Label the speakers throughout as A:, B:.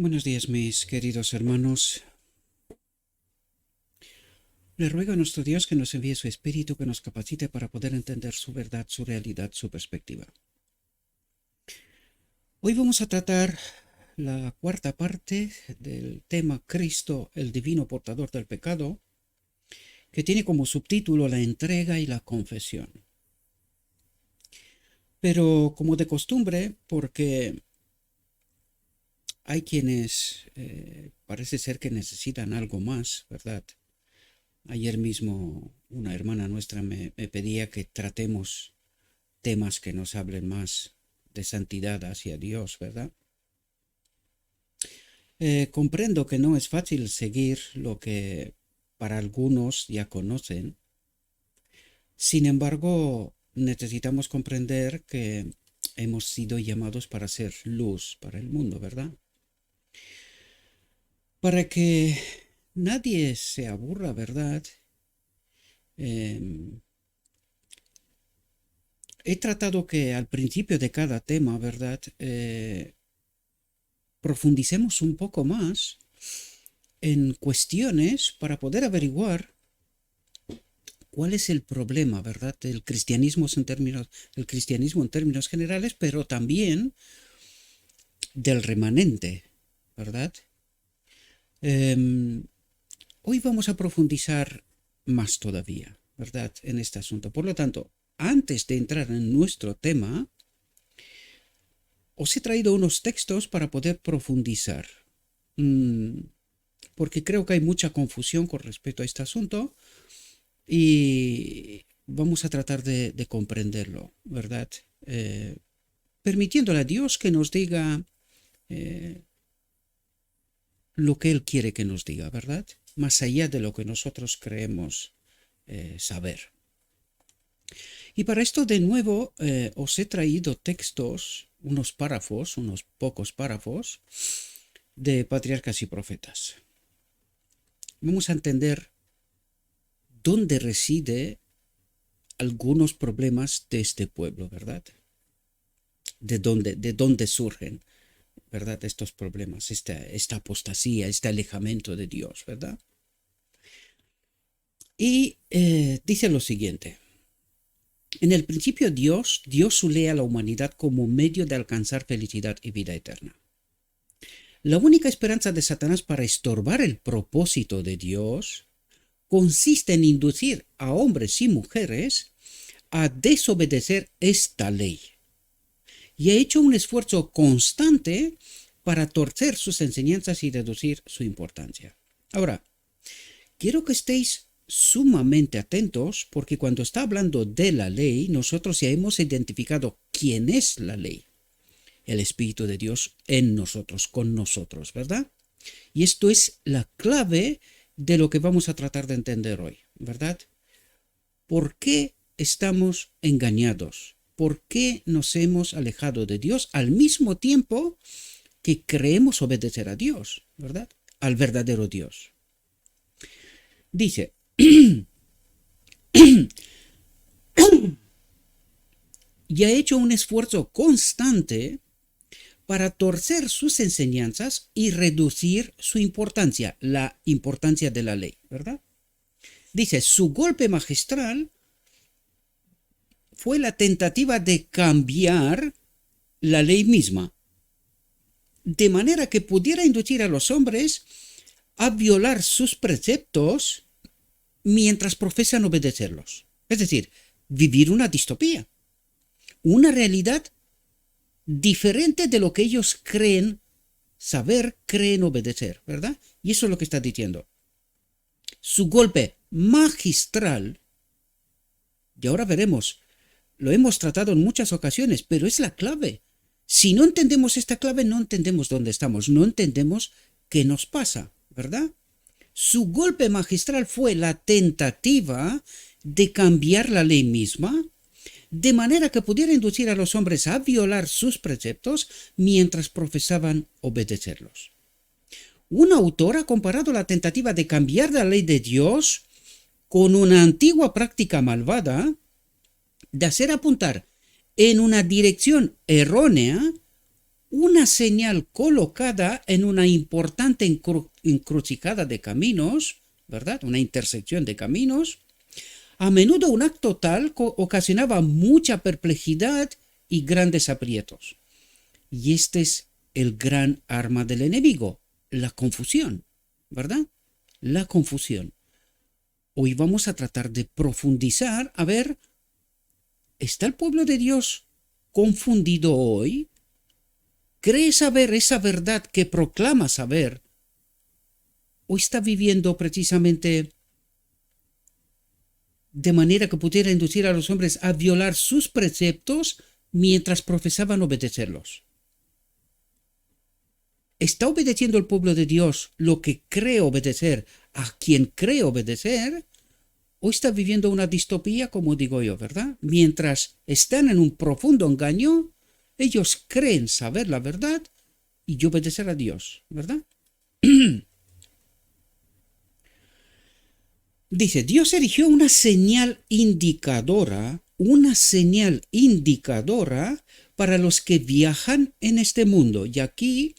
A: Buenos días, mis queridos hermanos. Le ruego a nuestro Dios que nos envíe su Espíritu, que nos capacite para poder entender su verdad, su realidad, su perspectiva. Hoy vamos a tratar la cuarta parte del tema Cristo, el divino portador del pecado, que tiene como subtítulo la entrega y la confesión. Pero como de costumbre, porque hay quienes parece ser que necesitan algo más, ¿verdad? Ayer mismo una hermana nuestra me pedía que tratemos temas que nos hablen más de santidad hacia Dios, ¿verdad? Comprendo que no es fácil seguir lo que para algunos ya conocen. Sin embargo, necesitamos comprender que hemos sido llamados para ser luz para el mundo, ¿verdad? Para que nadie se aburra, ¿verdad? He tratado que al principio de cada tema, ¿verdad? Profundicemos un poco más en cuestiones para poder averiguar cuál es el problema, ¿verdad? Del cristianismo el cristianismo en términos generales, pero también del remanente, ¿verdad? Hoy vamos a profundizar más todavía, ¿verdad? En este asunto. Por lo tanto, antes de entrar en nuestro tema, os he traído unos textos para poder profundizar, porque creo que hay mucha confusión con respecto a este asunto y vamos a tratar de comprenderlo, ¿verdad? Permitiéndole a Dios que nos diga lo que Él quiere que nos diga, ¿verdad? Más allá de lo que nosotros creemos saber. Y para esto de nuevo os he traído textos, unos pocos párrafos de patriarcas y profetas. Vamos a entender dónde reside algunos problemas de este pueblo, ¿verdad? De dónde surgen, ¿verdad? Estos problemas, esta apostasía, este alejamiento de Dios, ¿verdad? Y dice lo siguiente. En el principio Dios dio su ley a la humanidad como medio de alcanzar felicidad y vida eterna. La única esperanza de Satanás para estorbar el propósito de Dios consiste en inducir a hombres y mujeres a desobedecer esta ley. Y ha hecho un esfuerzo constante para torcer sus enseñanzas y reducir su importancia. Ahora, quiero que estéis sumamente atentos porque cuando está hablando de la ley, nosotros ya hemos identificado quién es la ley. El Espíritu de Dios en nosotros, con nosotros, ¿verdad? Y esto es la clave de lo que vamos a tratar de entender hoy, ¿verdad? ¿Por qué estamos engañados? ¿Por qué nos hemos alejado de Dios al mismo tiempo que creemos obedecer a Dios, ¿verdad? Al verdadero Dios. Dice, y ha hecho un esfuerzo constante para torcer sus enseñanzas y reducir su importancia, la importancia de la ley, ¿verdad? Dice, su golpe magistral fue la tentativa de cambiar la ley misma, de manera que pudiera inducir a los hombres a violar sus preceptos mientras profesan obedecerlos. Es decir, vivir una distopía, una realidad diferente de lo que ellos creen saber, creen obedecer, ¿verdad? Y eso es lo que está diciendo. Su golpe magistral, y ahora veremos, lo hemos tratado en muchas ocasiones, pero es la clave. Si no entendemos esta clave, no entendemos dónde estamos, no entendemos qué nos pasa, ¿verdad? Su golpe magistral fue la tentativa de cambiar la ley misma, de manera que pudiera inducir a los hombres a violar sus preceptos mientras profesaban obedecerlos. Un autor ha comparado la tentativa de cambiar la ley de Dios con una antigua práctica malvada de hacer apuntar en una dirección errónea una señal colocada en una importante encrucijada de caminos, ¿verdad? Una intersección de caminos. A menudo un acto tal ocasionaba mucha perplejidad y grandes aprietos. Y este es el gran arma del enemigo, la confusión, ¿verdad? La confusión. Hoy vamos a tratar de profundizar, a ver, ¿está el pueblo de Dios confundido hoy? ¿Cree saber esa verdad que proclama saber? ¿O está viviendo precisamente de manera que pudiera inducir a los hombres a violar sus preceptos mientras profesaban obedecerlos? ¿Está obedeciendo el pueblo de Dios lo que cree obedecer a quien cree obedecer? ¿O está viviendo una distopía, como digo yo, verdad? Mientras están en un profundo engaño, ellos creen saber la verdad y obedecer a Dios, ¿verdad? Dice, Dios erigió una señal indicadora para los que viajan en este mundo. Y aquí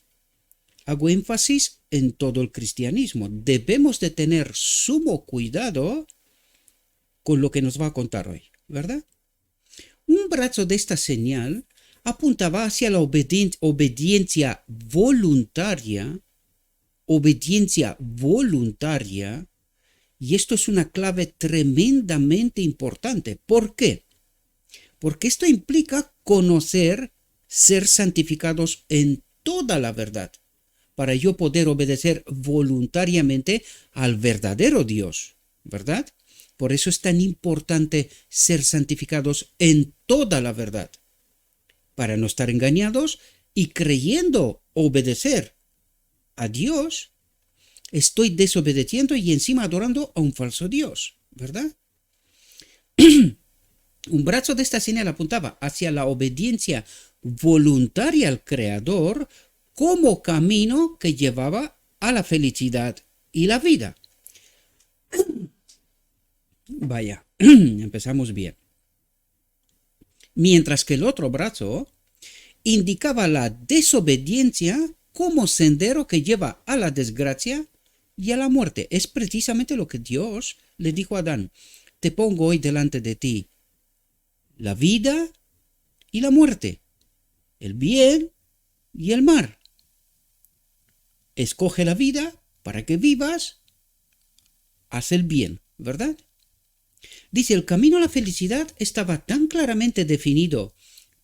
A: hago énfasis en todo el cristianismo. Debemos de tener sumo cuidado con lo que nos va a contar hoy, ¿verdad? Un brazo de esta señal apuntaba hacia la obediencia voluntaria, y esto es una clave tremendamente importante. ¿Por qué? Porque esto implica conocer, ser santificados en toda la verdad, para yo poder obedecer voluntariamente al verdadero Dios, ¿verdad? Por eso es tan importante ser santificados en toda la verdad, para no estar engañados y creyendo obedecer a Dios, estoy desobedeciendo y encima adorando a un falso Dios, ¿verdad? Un brazo de esta señal apuntaba hacia la obediencia voluntaria al Creador como camino que llevaba a la felicidad y la vida. Vaya, empezamos bien. Mientras que el otro brazo indicaba la desobediencia como sendero que lleva a la desgracia y a la muerte. Es precisamente lo que Dios le dijo a Adán. Te pongo hoy delante de ti la vida y la muerte, el bien y el mal. Escoge la vida para que vivas, haz el bien, ¿verdad? Dice, el camino a la felicidad estaba tan claramente definido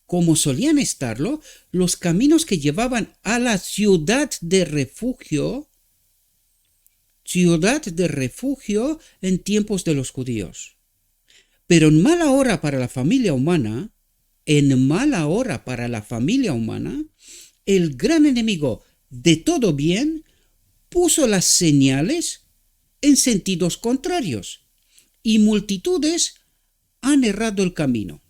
A: como solían estarlo los caminos que llevaban a la ciudad de refugio en tiempos de los judíos. Pero en mala hora para la familia humana, el gran enemigo de todo bien puso las señales en sentidos contrarios y multitudes han errado el camino.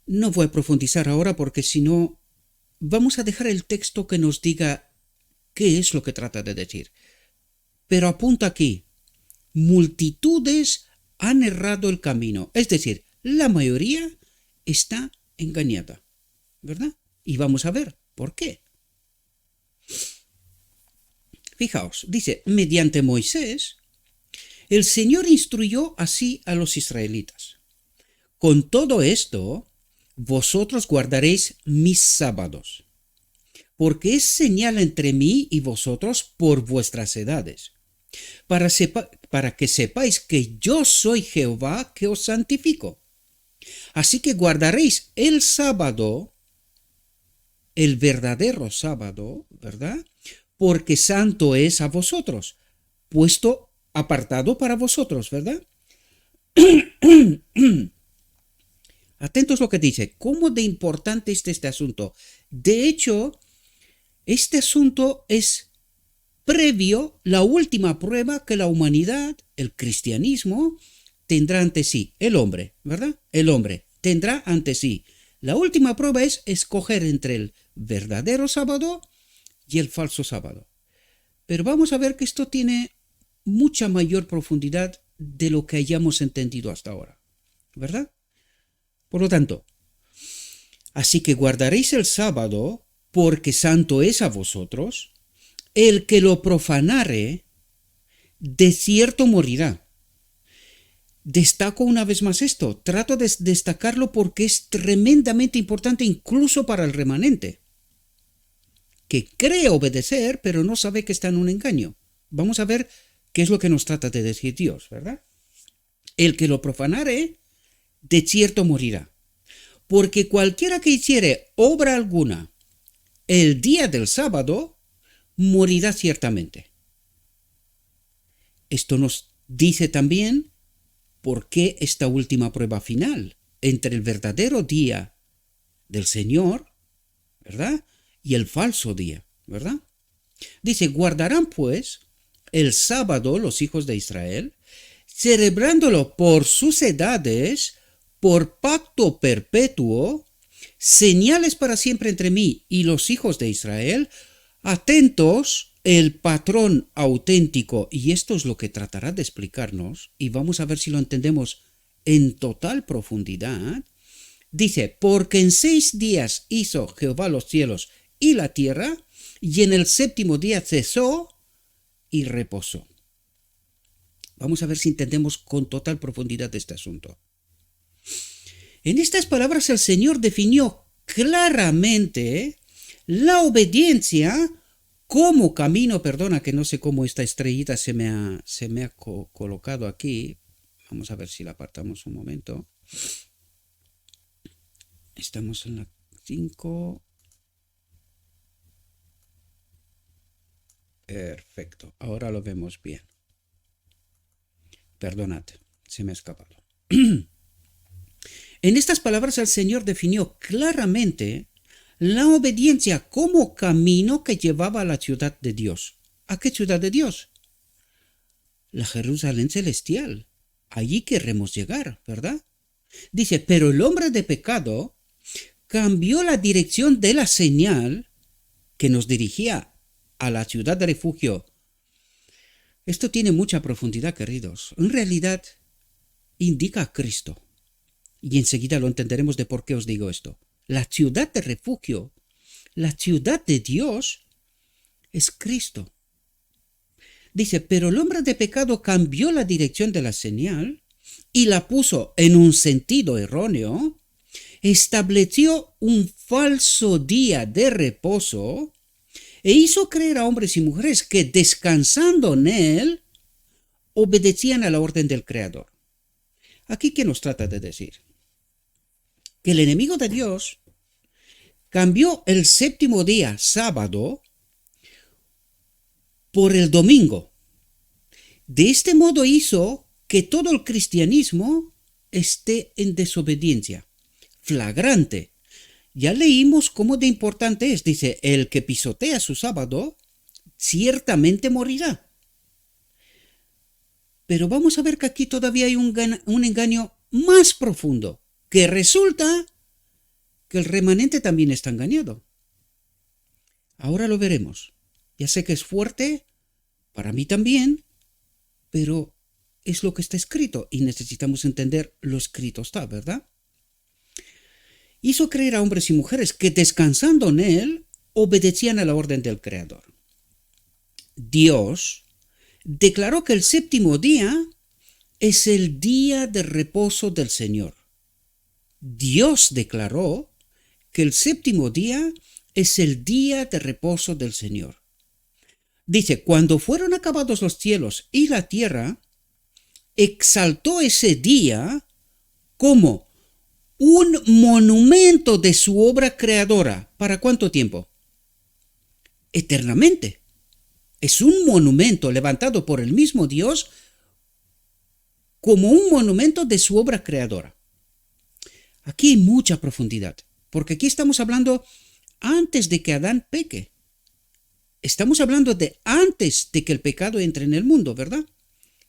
A: No voy a profundizar ahora porque si no, vamos a dejar el texto que nos diga qué es lo que trata de decir. Pero apunta aquí, multitudes han errado el camino. Es decir, la mayoría está engañada, ¿verdad? Y vamos a ver por qué. Fijaos, dice, mediante Moisés, el Señor instruyó así a los israelitas. Con todo esto, vosotros guardaréis mis sábados, porque es señal entre mí y vosotros por vuestras edades, para que sepáis que yo soy Jehová que os santifico. Así que guardaréis el sábado, el verdadero sábado, ¿verdad? Porque santo es a vosotros, puesto apartado para vosotros, ¿verdad? Atentos lo que dice, ¿cómo de importante es este asunto? De hecho, este asunto es previo, la última prueba que la humanidad, el cristianismo, tendrá ante sí, el hombre, ¿verdad? El hombre tendrá ante sí. La última prueba es escoger entre el verdadero sábado y el falso sábado. Pero vamos a ver que esto tiene mucha mayor profundidad de lo que hayamos entendido hasta ahora, ¿verdad? Por lo tanto, Así que guardaréis el sábado, porque santo es a vosotros. El que lo profanare, de cierto morirá. Destaco una vez más esto, trato de destacarlo porque es tremendamente importante incluso para el remanente, que cree obedecer, pero no sabe que está en un engaño. Vamos a ver qué es lo que nos trata de decir Dios, ¿verdad? El que lo profanare, de cierto morirá. Porque cualquiera que hiciere obra alguna el día del sábado, morirá ciertamente. Esto nos dice también por qué esta última prueba final entre el verdadero día del Señor, ¿verdad? Y el falso día, ¿verdad? Dice, guardarán pues el sábado los hijos de Israel, celebrándolo por sus edades, por pacto perpetuo, señales para siempre entre mí y los hijos de Israel. Atentos, el patrón auténtico, y esto es lo que tratará de explicarnos, y vamos a ver si lo entendemos en total profundidad. Dice, porque en 6 días hizo Jehová los cielos y la tierra, y en el 7º día cesó y reposó. Vamos a ver si entendemos con total profundidad este asunto. En estas palabras el Señor definió claramente la obediencia como camino. Perdona que no sé cómo esta estrellita se me ha colocado aquí. Vamos a ver si la apartamos un momento. Estamos en la 5. Perfecto, ahora lo vemos bien. Perdonad, se me ha escapado. En estas palabras el Señor definió claramente la obediencia como camino que llevaba a la ciudad de Dios. ¿A qué ciudad de Dios? La Jerusalén celestial. Allí queremos llegar, ¿verdad? Dice, pero el hombre de pecado cambió la dirección de la señal que nos dirigía a la ciudad de refugio. Esto tiene mucha profundidad, queridos. En realidad, indica a Cristo. Y enseguida lo entenderemos de por qué os digo esto. La ciudad de refugio, la ciudad de Dios, es Cristo. Dice, pero el hombre de pecado cambió la dirección de la señal y la puso en un sentido erróneo, estableció un falso día de reposo e hizo creer a hombres y mujeres que descansando en él, obedecían a la orden del Creador. Aquí, ¿qué nos trata de decir? Que el enemigo de Dios cambió el 7º día, sábado, por el domingo. De este modo hizo que todo el cristianismo esté en desobediencia, flagrante. Ya leímos cómo de importante es. Dice, el que pisotea su sábado, ciertamente morirá. Pero vamos a ver que aquí todavía hay un engaño más profundo, que resulta que el remanente también está engañado. Ahora lo veremos. Ya sé que es fuerte, para mí también, pero es lo que está escrito y necesitamos entender lo escrito está, ¿verdad? Hizo creer a hombres y mujeres que descansando en él, obedecían a la orden del Creador. Dios declaró que el 7º día es el día de reposo del Señor. Dios declaró que el 7º día es el día de reposo del Señor. Dice, cuando fueron acabados los cielos y la tierra, exaltó ese día como un monumento de su obra creadora. ¿Para cuánto tiempo? Eternamente. Es un monumento levantado por el mismo Dios como un monumento de su obra creadora. Aquí hay mucha profundidad, porque aquí estamos hablando antes de que Adán peque. Estamos hablando de antes de que el pecado entre en el mundo, ¿verdad?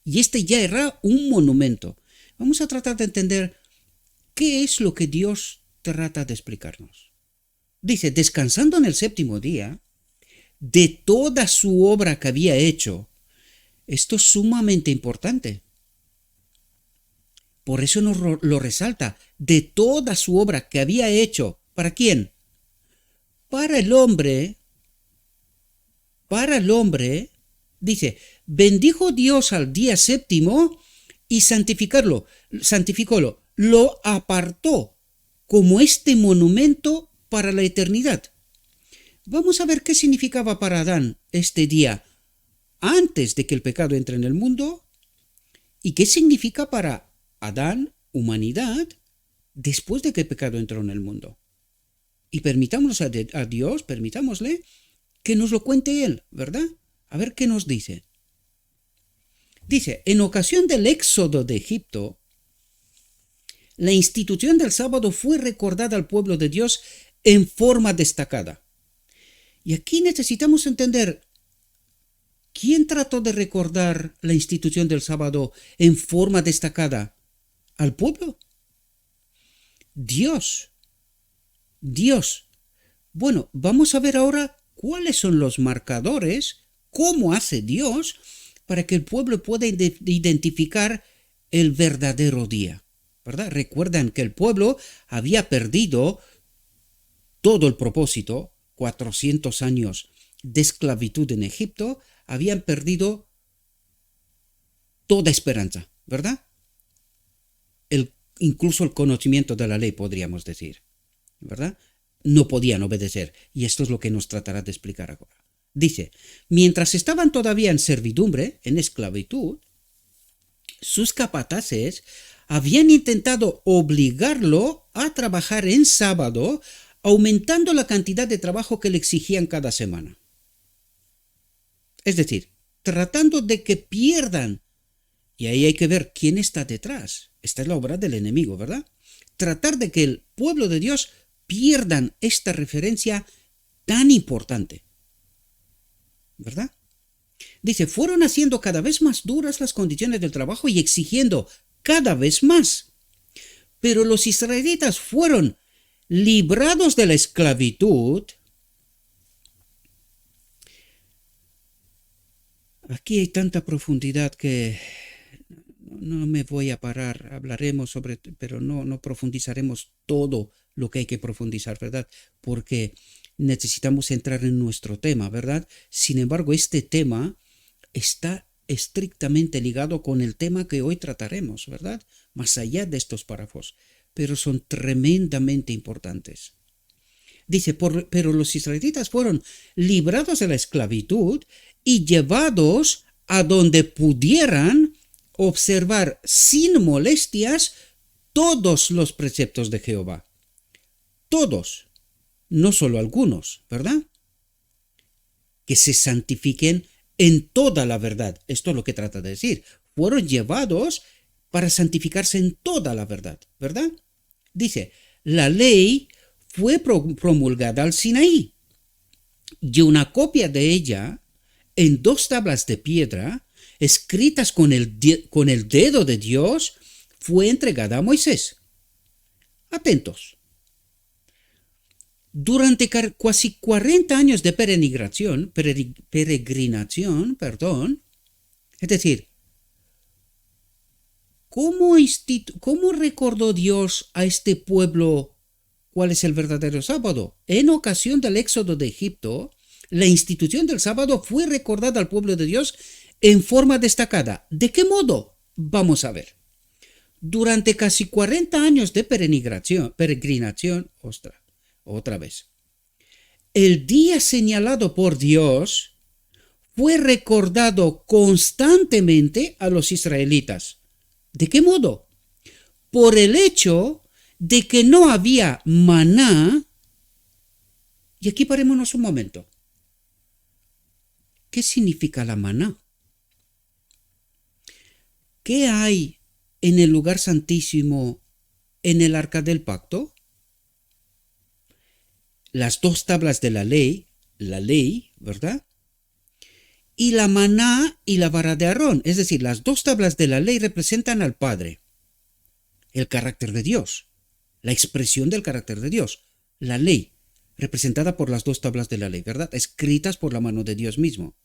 A: Y este ya era un monumento. Vamos a tratar de entender qué es lo que Dios trata de explicarnos. Dice, descansando en el 7º día, de toda su obra que había hecho. Esto es sumamente importante. Por eso nos lo resalta, de toda su obra que había hecho ¿Para quién? Para el hombre, dice, bendijo Dios al día séptimo y santificólo, lo apartó como este monumento para la eternidad. Vamos a ver qué significaba para Adán este día antes de que el pecado entre en el mundo y qué significa para Adán, humanidad, después de que el pecado entró en el mundo. Y permitámosle a Dios, permitámosle que nos lo cuente Él, ¿verdad? A ver qué nos dice. Dice, en ocasión del éxodo de Egipto, la institución del sábado fue recordada al pueblo de Dios en forma destacada. Y aquí necesitamos entender, ¿quién trató de recordar la institución del sábado en forma destacada? ¿Al pueblo? Dios. Dios. Bueno, vamos a ver ahora cuáles son los marcadores, cómo hace Dios para que el pueblo pueda identificar el verdadero día, ¿verdad? Recuerdan que el pueblo había perdido todo el propósito, 400 años de esclavitud en Egipto, habían perdido toda esperanza, ¿verdad? Incluso el conocimiento de la ley, podríamos decir, ¿verdad? No podían obedecer, y esto es lo que nos tratará de explicar ahora. Dice, mientras estaban todavía en servidumbre, en esclavitud, sus capataces habían intentado obligarlo a trabajar en sábado, aumentando la cantidad de trabajo que le exigían cada semana. Es decir, tratando de que pierdan. Y ahí hay que ver quién está detrás. Esta es la obra del enemigo, ¿verdad? Tratar de que el pueblo de Dios pierdan esta referencia tan importante, ¿verdad? Dice, fueron haciendo cada vez más duras las condiciones del trabajo y exigiendo cada vez más. Pero los israelitas fueron librados de la esclavitud. Aquí hay tanta profundidad que no me voy a parar, hablaremos sobre, pero no profundizaremos todo lo que hay que profundizar, ¿verdad? Porque necesitamos entrar en nuestro tema, ¿verdad? Sin embargo, este tema está estrictamente ligado con el tema que hoy trataremos, ¿verdad? Más allá de estos párrafos, pero son tremendamente importantes. Dice, pero los israelitas fueron librados de la esclavitud y llevados a donde pudieran observar sin molestias todos los preceptos de Jehová. Todos, no solo algunos, ¿verdad? Que se santifiquen en toda la verdad. Esto es lo que trata de decir. Fueron llevados para santificarse en toda la verdad, ¿verdad? Dice, la ley fue promulgada al Sinaí y una copia de ella en 2 tablas de piedra escritas con el dedo de Dios fue entregada a Moisés. Atentos. Durante casi 40 años de peregrinación, es decir, ¿cómo recordó Dios a este pueblo cuál es el verdadero sábado? En ocasión del éxodo de Egipto, la institución del sábado fue recordada al pueblo de Dios en forma destacada. ¿De qué modo? Vamos a ver. Durante casi 40 años de peregrinación, otra vez, el día señalado por Dios fue recordado constantemente a los israelitas. ¿De qué modo? Por el hecho de que no había maná. Y aquí parémonos un momento. ¿Qué significa la maná? ¿Qué hay en el lugar santísimo en el arca del pacto? Las 2 tablas de la ley, ¿verdad? Y la maná y la vara de Aarón, es decir, las 2 tablas de la ley representan al Padre, el carácter de Dios, la expresión del carácter de Dios, la ley, representada por las 2 tablas de la ley, ¿verdad? Escritas por la mano de Dios mismo.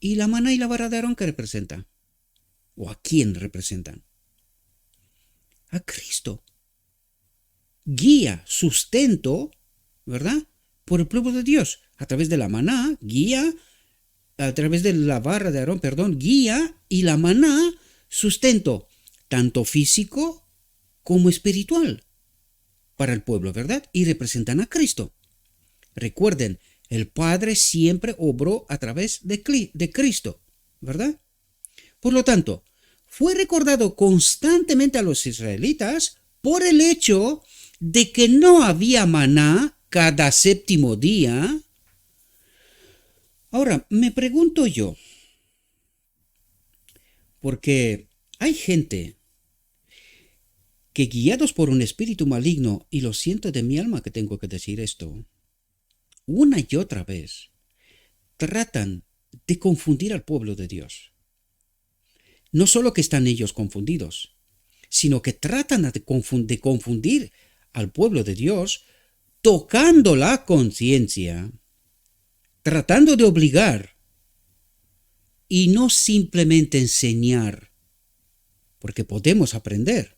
A: ¿Y la maná y la vara de Aarón qué representan? ¿O a quién representan? A Cristo. guía, sustento, ¿verdad? Por el pueblo de Dios, a través de la maná, guía, a través de la vara de Aarón, perdón, guía, y la maná, sustento, tanto físico como espiritual para el pueblo, ¿verdad? Y representan a Cristo. Recuerden, el Padre siempre obró a través de Cristo, ¿verdad? Por lo tanto, fue recordado constantemente a los israelitas por el hecho de que no había maná cada séptimo día. Ahora, me pregunto yo, porque hay gente que guiados por un espíritu maligno, y lo siento de mi alma que tengo que decir esto, una y otra vez, tratan de confundir al pueblo de Dios. No solo que están ellos confundidos, sino que tratan de confundir al pueblo de Dios, tocando la conciencia, tratando de obligar y no simplemente enseñar, porque podemos aprender,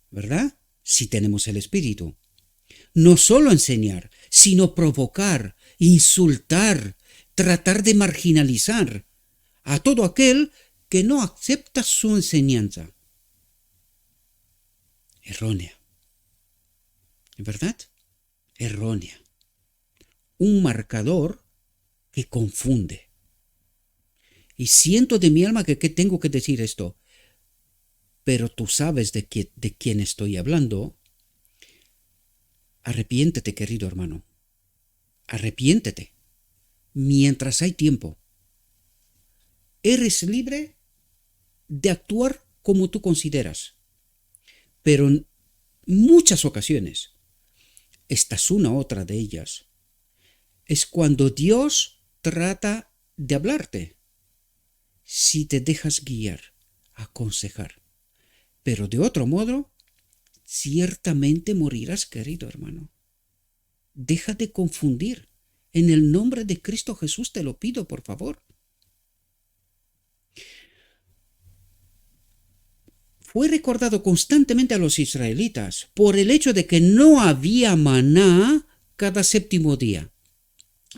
A: ¿verdad? Si tenemos el Espíritu. No solo enseñar, sino provocar, insultar, tratar de marginalizar a todo aquel que no acepta su enseñanza. Errónea. ¿Verdad? Errónea. Un marcador que confunde. Y siento de mi alma que tengo que decir esto, pero tú sabes de quién estoy hablando. Arrepiéntete, querido hermano. Arrepiéntete. Mientras hay tiempo. Eres libre de actuar como tú consideras. Pero en muchas ocasiones, esta es una otra de ellas, es cuando Dios trata de hablarte. Si te dejas guiar, aconsejar. Pero de otro modo, ciertamente morirás, querido hermano. Deja de confundir. En el nombre de Cristo Jesús te lo pido, por favor. Fue recordado constantemente a los israelitas por el hecho de que no había maná cada séptimo día.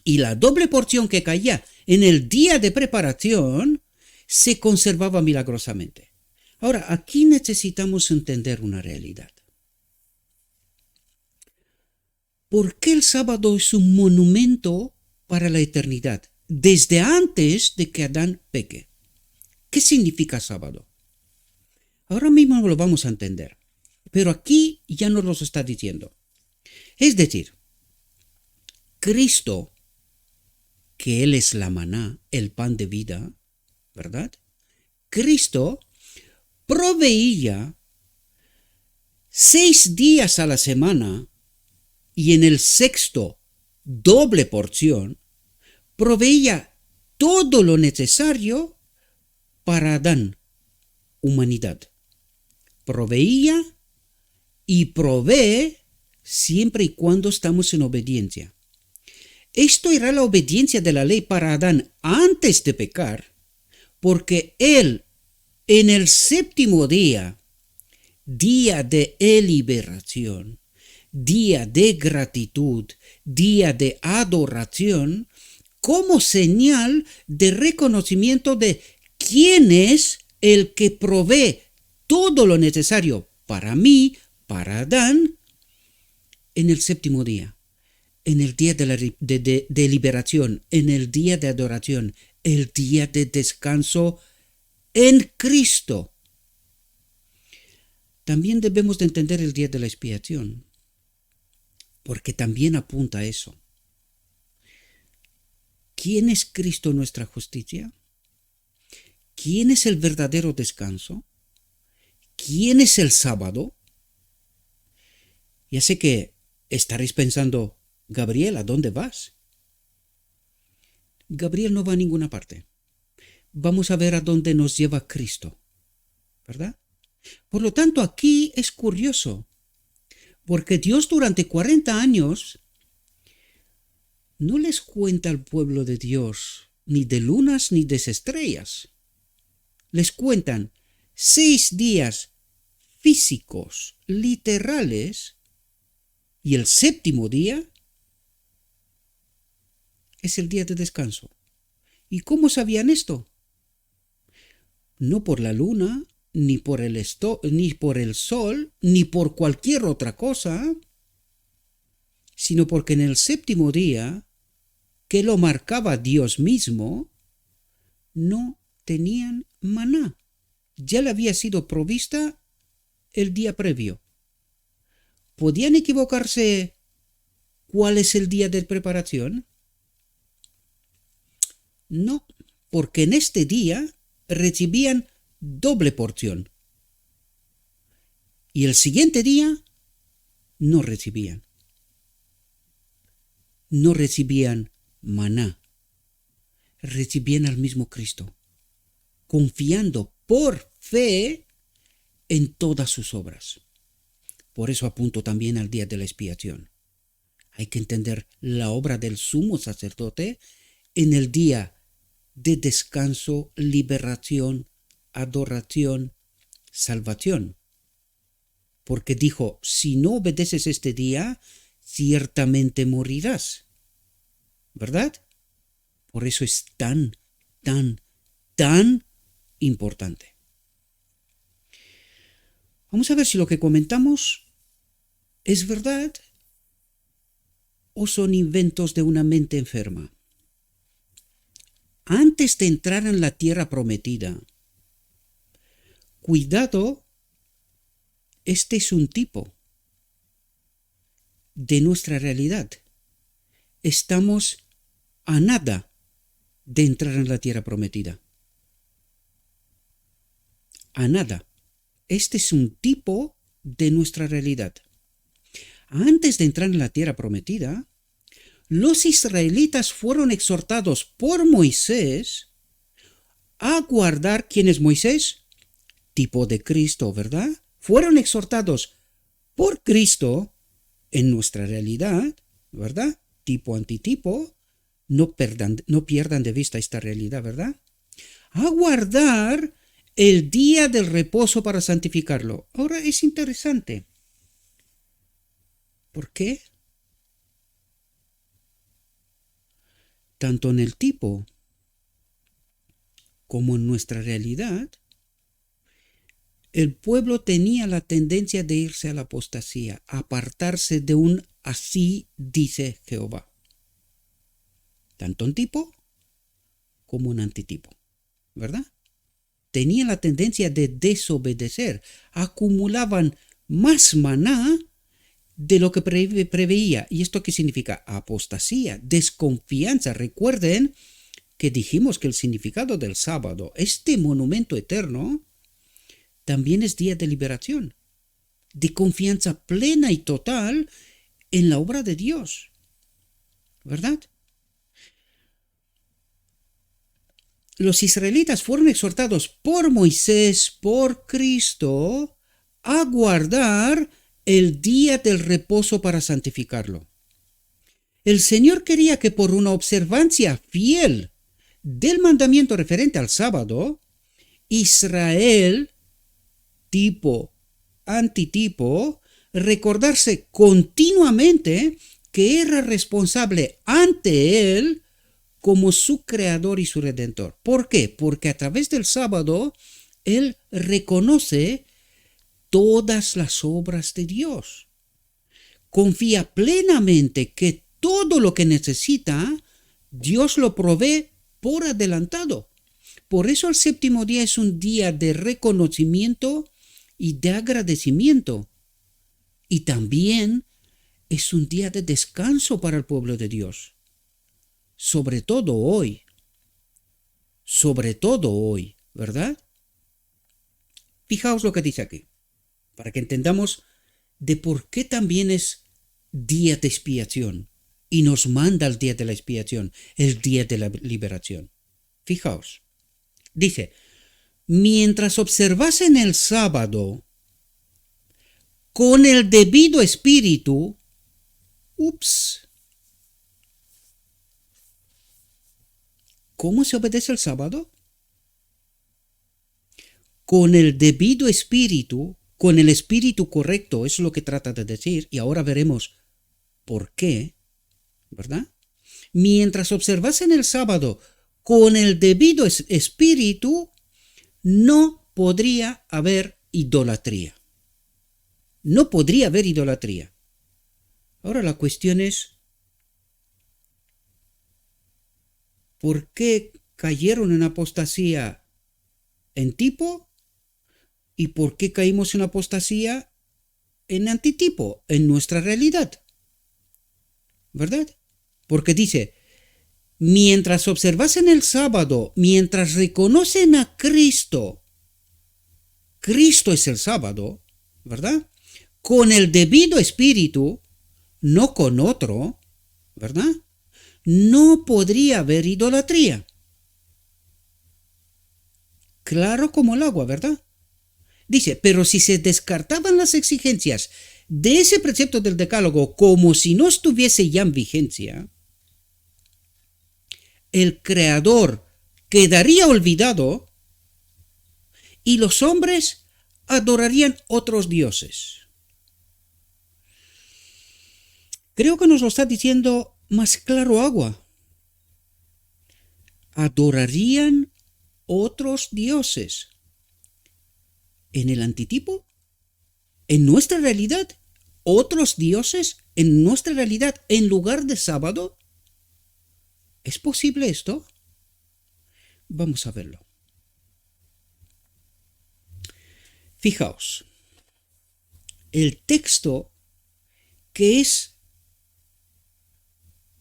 A: Y la doble porción que caía en el día de preparación se conservaba milagrosamente. Ahora, aquí necesitamos entender una realidad. ¿Por qué el sábado es un monumento para la eternidad? Desde antes de que Adán peque. ¿Qué significa sábado? Ahora mismo lo vamos a entender. Pero aquí ya nos lo está diciendo. Es decir, Cristo, que Él es la maná, el pan de vida, ¿verdad? Cristo proveía 6 días a la semana y en el sexto doble porción proveía todo lo necesario para Adán, humanidad. Proveía y provee siempre y cuando estamos en obediencia. Esto era la obediencia de la ley para Adán antes de pecar, porque él en el séptimo día, día de liberación, día de gratitud, día de adoración, como señal de reconocimiento de quién es el que provee todo lo necesario para mí, para Adán, en el séptimo día, en el día de liberación, en el día de adoración, el día de descanso en Cristo. También debemos de entender el día de la expiación, porque también apunta a eso. ¿Quién es Cristo nuestra justicia? ¿Quién es el verdadero descanso? ¿Quién es el sábado? Ya sé que estaréis pensando, Gabriel, ¿a dónde vas? Gabriel no va a ninguna parte. Vamos a ver a dónde nos lleva Cristo, ¿verdad? Por lo tanto, aquí es curioso, porque Dios durante 40 años no les cuenta al pueblo de Dios ni de lunas ni de estrellas. Les cuentan 6 días físicos, literales, Y el séptimo día es el día de descanso. ¿Y cómo sabían esto? No por la luna, ni por ni por el sol, ni por cualquier otra cosa, sino porque en el séptimo día, que lo marcaba Dios mismo, no tenían maná. Ya le había sido provista el día previo. ¿Podían equivocarse cuál es el día de preparación? No, porque en este día recibían doble porción. Y el siguiente día no recibían. No recibían maná. Recibían al mismo Cristo, confiando por fe en todas sus obras. Por eso apunto también al día de la expiación. Hay que entender la obra del sumo sacerdote en el día de descanso, liberación, adoración, salvación. Porque dijo, si no obedeces este día, ciertamente morirás. ¿Verdad? Por eso es tan importante. Vamos a ver si lo que comentamos es verdad o son inventos de una mente enferma. Antes de entrar en la tierra prometida, cuidado, este es un tipo de nuestra realidad. Estamos a nada de entrar en la tierra prometida. A nada. Este es un tipo de nuestra realidad. Antes de entrar en la tierra prometida, los israelitas fueron exhortados por Moisés a guardar. ¿Quién es Moisés? Tipo de Cristo, ¿verdad? Fueron exhortados por Cristo en nuestra realidad, ¿verdad? Tipo antitipo. No pierdan de vista esta realidad, ¿verdad? A guardar el día del reposo para santificarlo. Ahora es interesante. ¿Por qué? Tanto en el tipo como en nuestra realidad, el pueblo tenía la tendencia de irse a la apostasía, apartarse de un así dice Jehová. Tanto en tipo como en antitipo, ¿verdad? Tenían la tendencia de desobedecer, acumulaban más maná de lo que preveía. ¿Y esto qué significa? Apostasía, desconfianza. Recuerden que dijimos que el significado del sábado, este monumento eterno, también es día de liberación, de confianza plena y total en la obra de Dios, ¿verdad? Los israelitas fueron exhortados por Moisés, por Cristo, a guardar el día del reposo para santificarlo. El Señor quería que por una observancia fiel del mandamiento referente al sábado, Israel, tipo, antitipo, recordarse continuamente que era responsable ante Él como su creador y su redentor. ¿Por qué? Porque a través del sábado Él reconoce todas las obras de Dios. Confía plenamente que todo lo que necesita, Dios lo provee por adelantado. Por eso el séptimo día es un día de reconocimiento y de agradecimiento. Y también es un día de descanso para el pueblo de Dios. Sobre todo hoy, ¿verdad? Fijaos lo que dice aquí, para que entendamos de por qué también es día de expiación y nos manda el día de la expiación, el día de la liberación. Fijaos, dice, mientras observasen el sábado con el debido espíritu, ¿cómo se obedece el sábado? Con el debido espíritu, con el espíritu correcto, eso es lo que trata de decir, y ahora veremos ¿Por qué? ¿Verdad? Mientras observasen el sábado con el debido espíritu, no podría haber idolatría. No podría haber idolatría. Ahora la cuestión es, ¿por qué cayeron en apostasía en tipo? ¿Y por qué caímos en apostasía en antitipo, en nuestra realidad? ¿Verdad? Porque dice, mientras observasen el sábado, mientras reconocen a Cristo, Cristo es el sábado, ¿verdad? Con el debido espíritu, no con otro, ¿verdad? No podría haber idolatría. Claro como el agua, ¿verdad? Dice, pero si se descartaban las exigencias de ese precepto del decálogo como si no estuviese ya en vigencia, el Creador quedaría olvidado y los hombres adorarían otros dioses. Creo que nos lo está diciendo más claro agua. Adorarían otros dioses. En el antitipo, en nuestra realidad, otros dioses en nuestra realidad en lugar de sábado. ¿Es posible esto? Vamos a verlo. Fijaos, el texto que es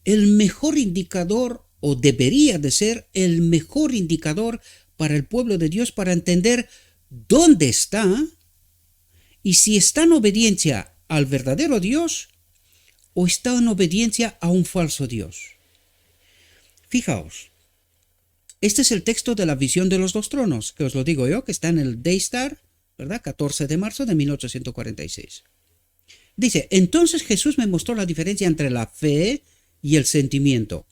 A: el mejor indicador, o debería de ser el mejor indicador para el pueblo de Dios para entender dónde está y si está en obediencia al verdadero Dios o está en obediencia a un falso Dios. Fijaos, este es el texto de la visión de los dos tronos, que os lo digo yo, que está en el Daystar, ¿verdad? 14 de marzo de 1846. Dice, entonces Jesús me mostró la diferencia entre la fe y el sentimiento.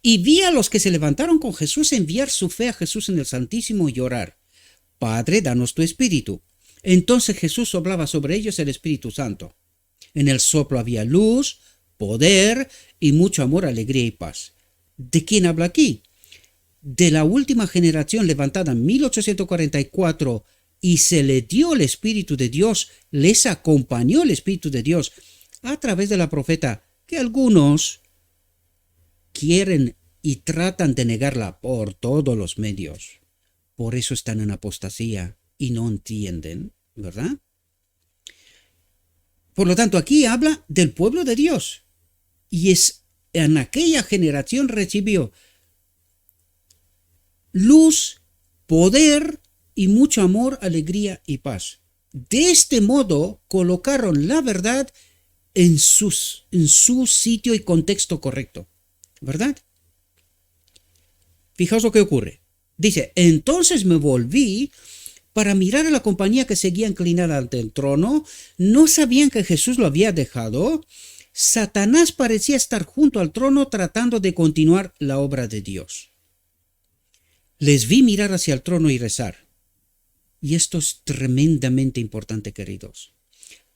A: Y vi a los que se levantaron con Jesús enviar su fe a Jesús en el Santísimo y orar, Padre, danos tu espíritu. Entonces Jesús soplaba sobre ellos el Espíritu Santo. En el soplo había luz, poder y mucho amor, alegría y paz. ¿De quién habla aquí? De la última generación levantada en 1844 y se le dio el Espíritu de Dios, les acompañó el Espíritu de Dios a través de la profeta, que algunos quieren y tratan de negarla por todos los medios. Por eso están en apostasía y no entienden, ¿verdad? Por lo tanto, aquí habla del pueblo de Dios. Y en aquella generación recibió luz, poder y mucho amor, alegría y paz. De este modo colocaron la verdad en su sitio y contexto correcto, ¿verdad? Fijaos lo que ocurre. Dice, entonces me volví para mirar a la compañía que seguía inclinada ante el trono. No sabían que Jesús lo había dejado. Satanás parecía estar junto al trono tratando de continuar la obra de Dios. Les vi mirar hacia el trono y rezar. Y esto es tremendamente importante, queridos.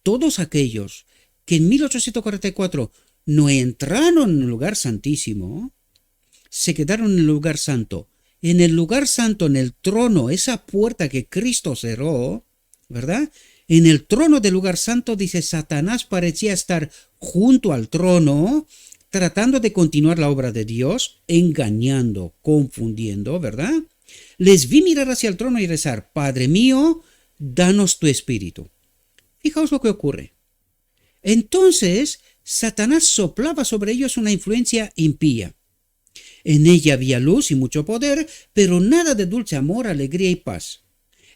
A: Todos aquellos que en 1844 no entraron en el lugar santísimo, se quedaron en el lugar santo. En el lugar santo, en el trono, esa puerta que Cristo cerró, ¿verdad? En el trono del lugar santo, dice, Satanás parecía estar junto al trono, tratando de continuar la obra de Dios, engañando, confundiendo, ¿verdad? Les vi mirar hacia el trono y rezar, Padre mío, danos tu espíritu. Fijaos lo que ocurre. Entonces, Satanás soplaba sobre ellos una influencia impía. En ella había luz y mucho poder, pero nada de dulce amor, alegría y paz.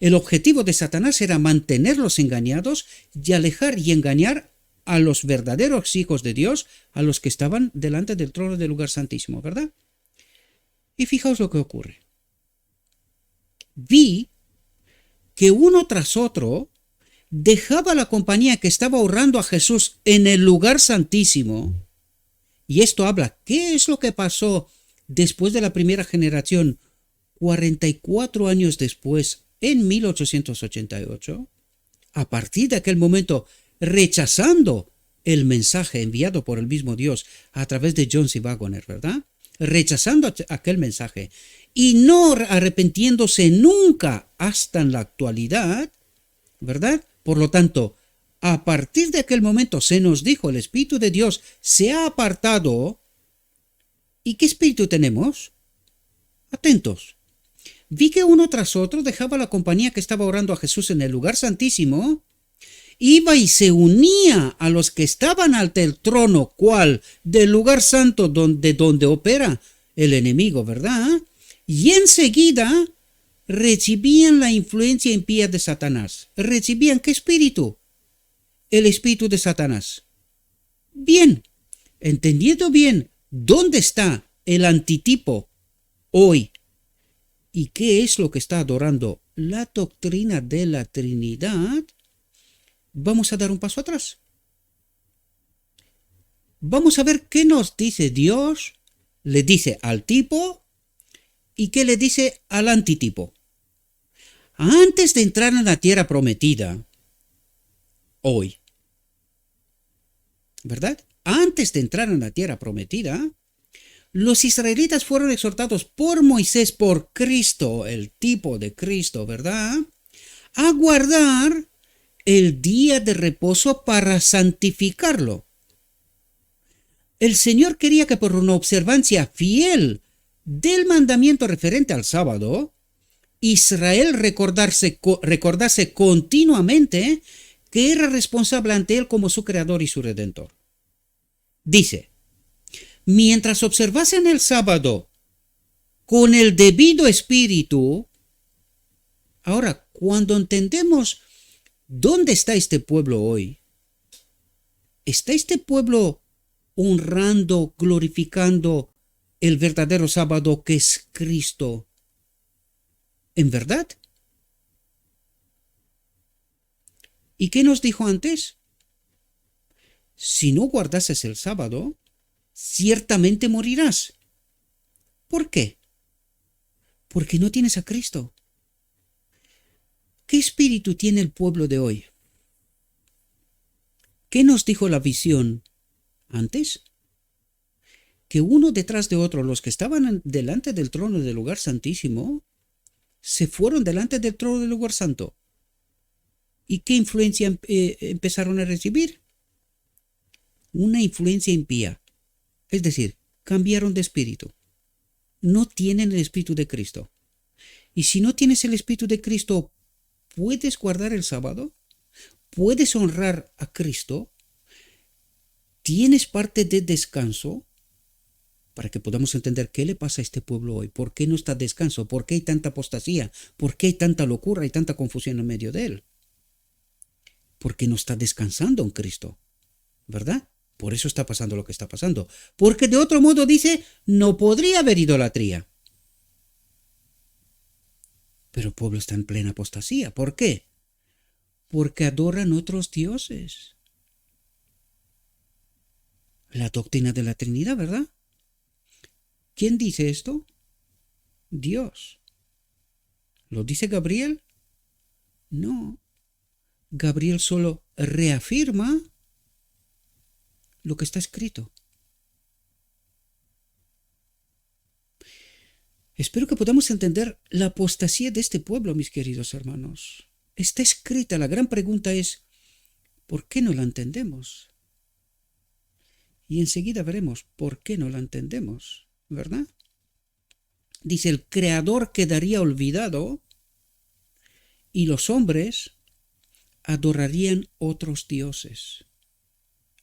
A: El objetivo de Satanás era mantenerlos engañados y alejar y engañar a los verdaderos hijos de Dios, a los que estaban delante del trono del lugar santísimo, ¿verdad? Y fijaos lo que ocurre. Vi que uno tras otro dejaba la compañía que estaba honrando a Jesús en el lugar santísimo. Y esto habla, ¿qué es lo que pasó después de la primera generación, 44 años después, en 1888? A partir de aquel momento, rechazando el mensaje enviado por el mismo Dios a través de John C. Waggoner, ¿verdad? Rechazando aquel mensaje y no arrepintiéndose nunca hasta en la actualidad, ¿verdad? Por lo tanto, a partir de aquel momento se nos dijo, el Espíritu de Dios se ha apartado. ¿Y qué espíritu tenemos? Atentos. Vi que uno tras otro dejaba la compañía que estaba orando a Jesús en el lugar santísimo, iba y se unía a los que estaban ante el trono, ¿cuál? Del lugar santo donde opera el enemigo, ¿verdad? Y enseguida recibían la influencia impía de Satanás. ¿Recibían qué espíritu? El espíritu de Satanás. Bien, entendiendo bien dónde está el antitipo hoy y qué es lo que está adorando la doctrina de la Trinidad, vamos a dar un paso atrás. Vamos a ver qué nos dice Dios, le dice al tipo y qué le dice al antitipo. Antes de entrar en la tierra prometida, hoy, ¿verdad? Antes de entrar en la tierra prometida, los israelitas fueron exhortados por Moisés, por Cristo, el tipo de Cristo, ¿verdad? A guardar el día de reposo para santificarlo. El Señor quería que por una observancia fiel del mandamiento referente al sábado, Israel recordase continuamente que era responsable ante Él como su Creador y su Redentor. Dice, mientras observasen el sábado con el debido espíritu, ahora, cuando entendemos dónde está este pueblo hoy, ¿está este pueblo honrando, glorificando el verdadero sábado que es Cristo en verdad? ¿Y qué nos dijo antes? Si no guardases el sábado, ciertamente morirás. ¿Por qué? Porque no tienes a Cristo. ¿Qué espíritu tiene el pueblo de hoy? ¿Qué nos dijo la visión antes? Que uno detrás de otro, los que estaban delante del trono del lugar santísimo, se fueron delante del trono del lugar santo. ¿Y qué influencia empezaron a recibir? Una influencia impía. Es decir, cambiaron de espíritu. No tienen el espíritu de Cristo. Y si no tienes el espíritu de Cristo, ¿puedes guardar el sábado? ¿Puedes honrar a Cristo? ¿Tienes parte de descanso? Para que podamos entender qué le pasa a este pueblo hoy. ¿Por qué no está descanso? ¿Por qué hay tanta apostasía? ¿Por qué hay tanta locura y tanta confusión en medio de él? Porque no está descansando en Cristo, ¿verdad? Por eso está pasando lo que está pasando. Porque de otro modo dice, no podría haber idolatría. Pero el pueblo está en plena apostasía. ¿Por qué? Porque adoran otros dioses. La doctrina de la Trinidad, ¿verdad? ¿Quién dice esto? Dios. ¿Lo dice Gabriel? No. Gabriel solo reafirma lo que está escrito. Espero que podamos entender la apostasía de este pueblo, mis queridos hermanos. Está escrita, la gran pregunta es, ¿por qué no la entendemos? Y enseguida veremos por qué no la entendemos, ¿verdad? Dice, el Creador quedaría olvidado y los hombres adorarían otros dioses.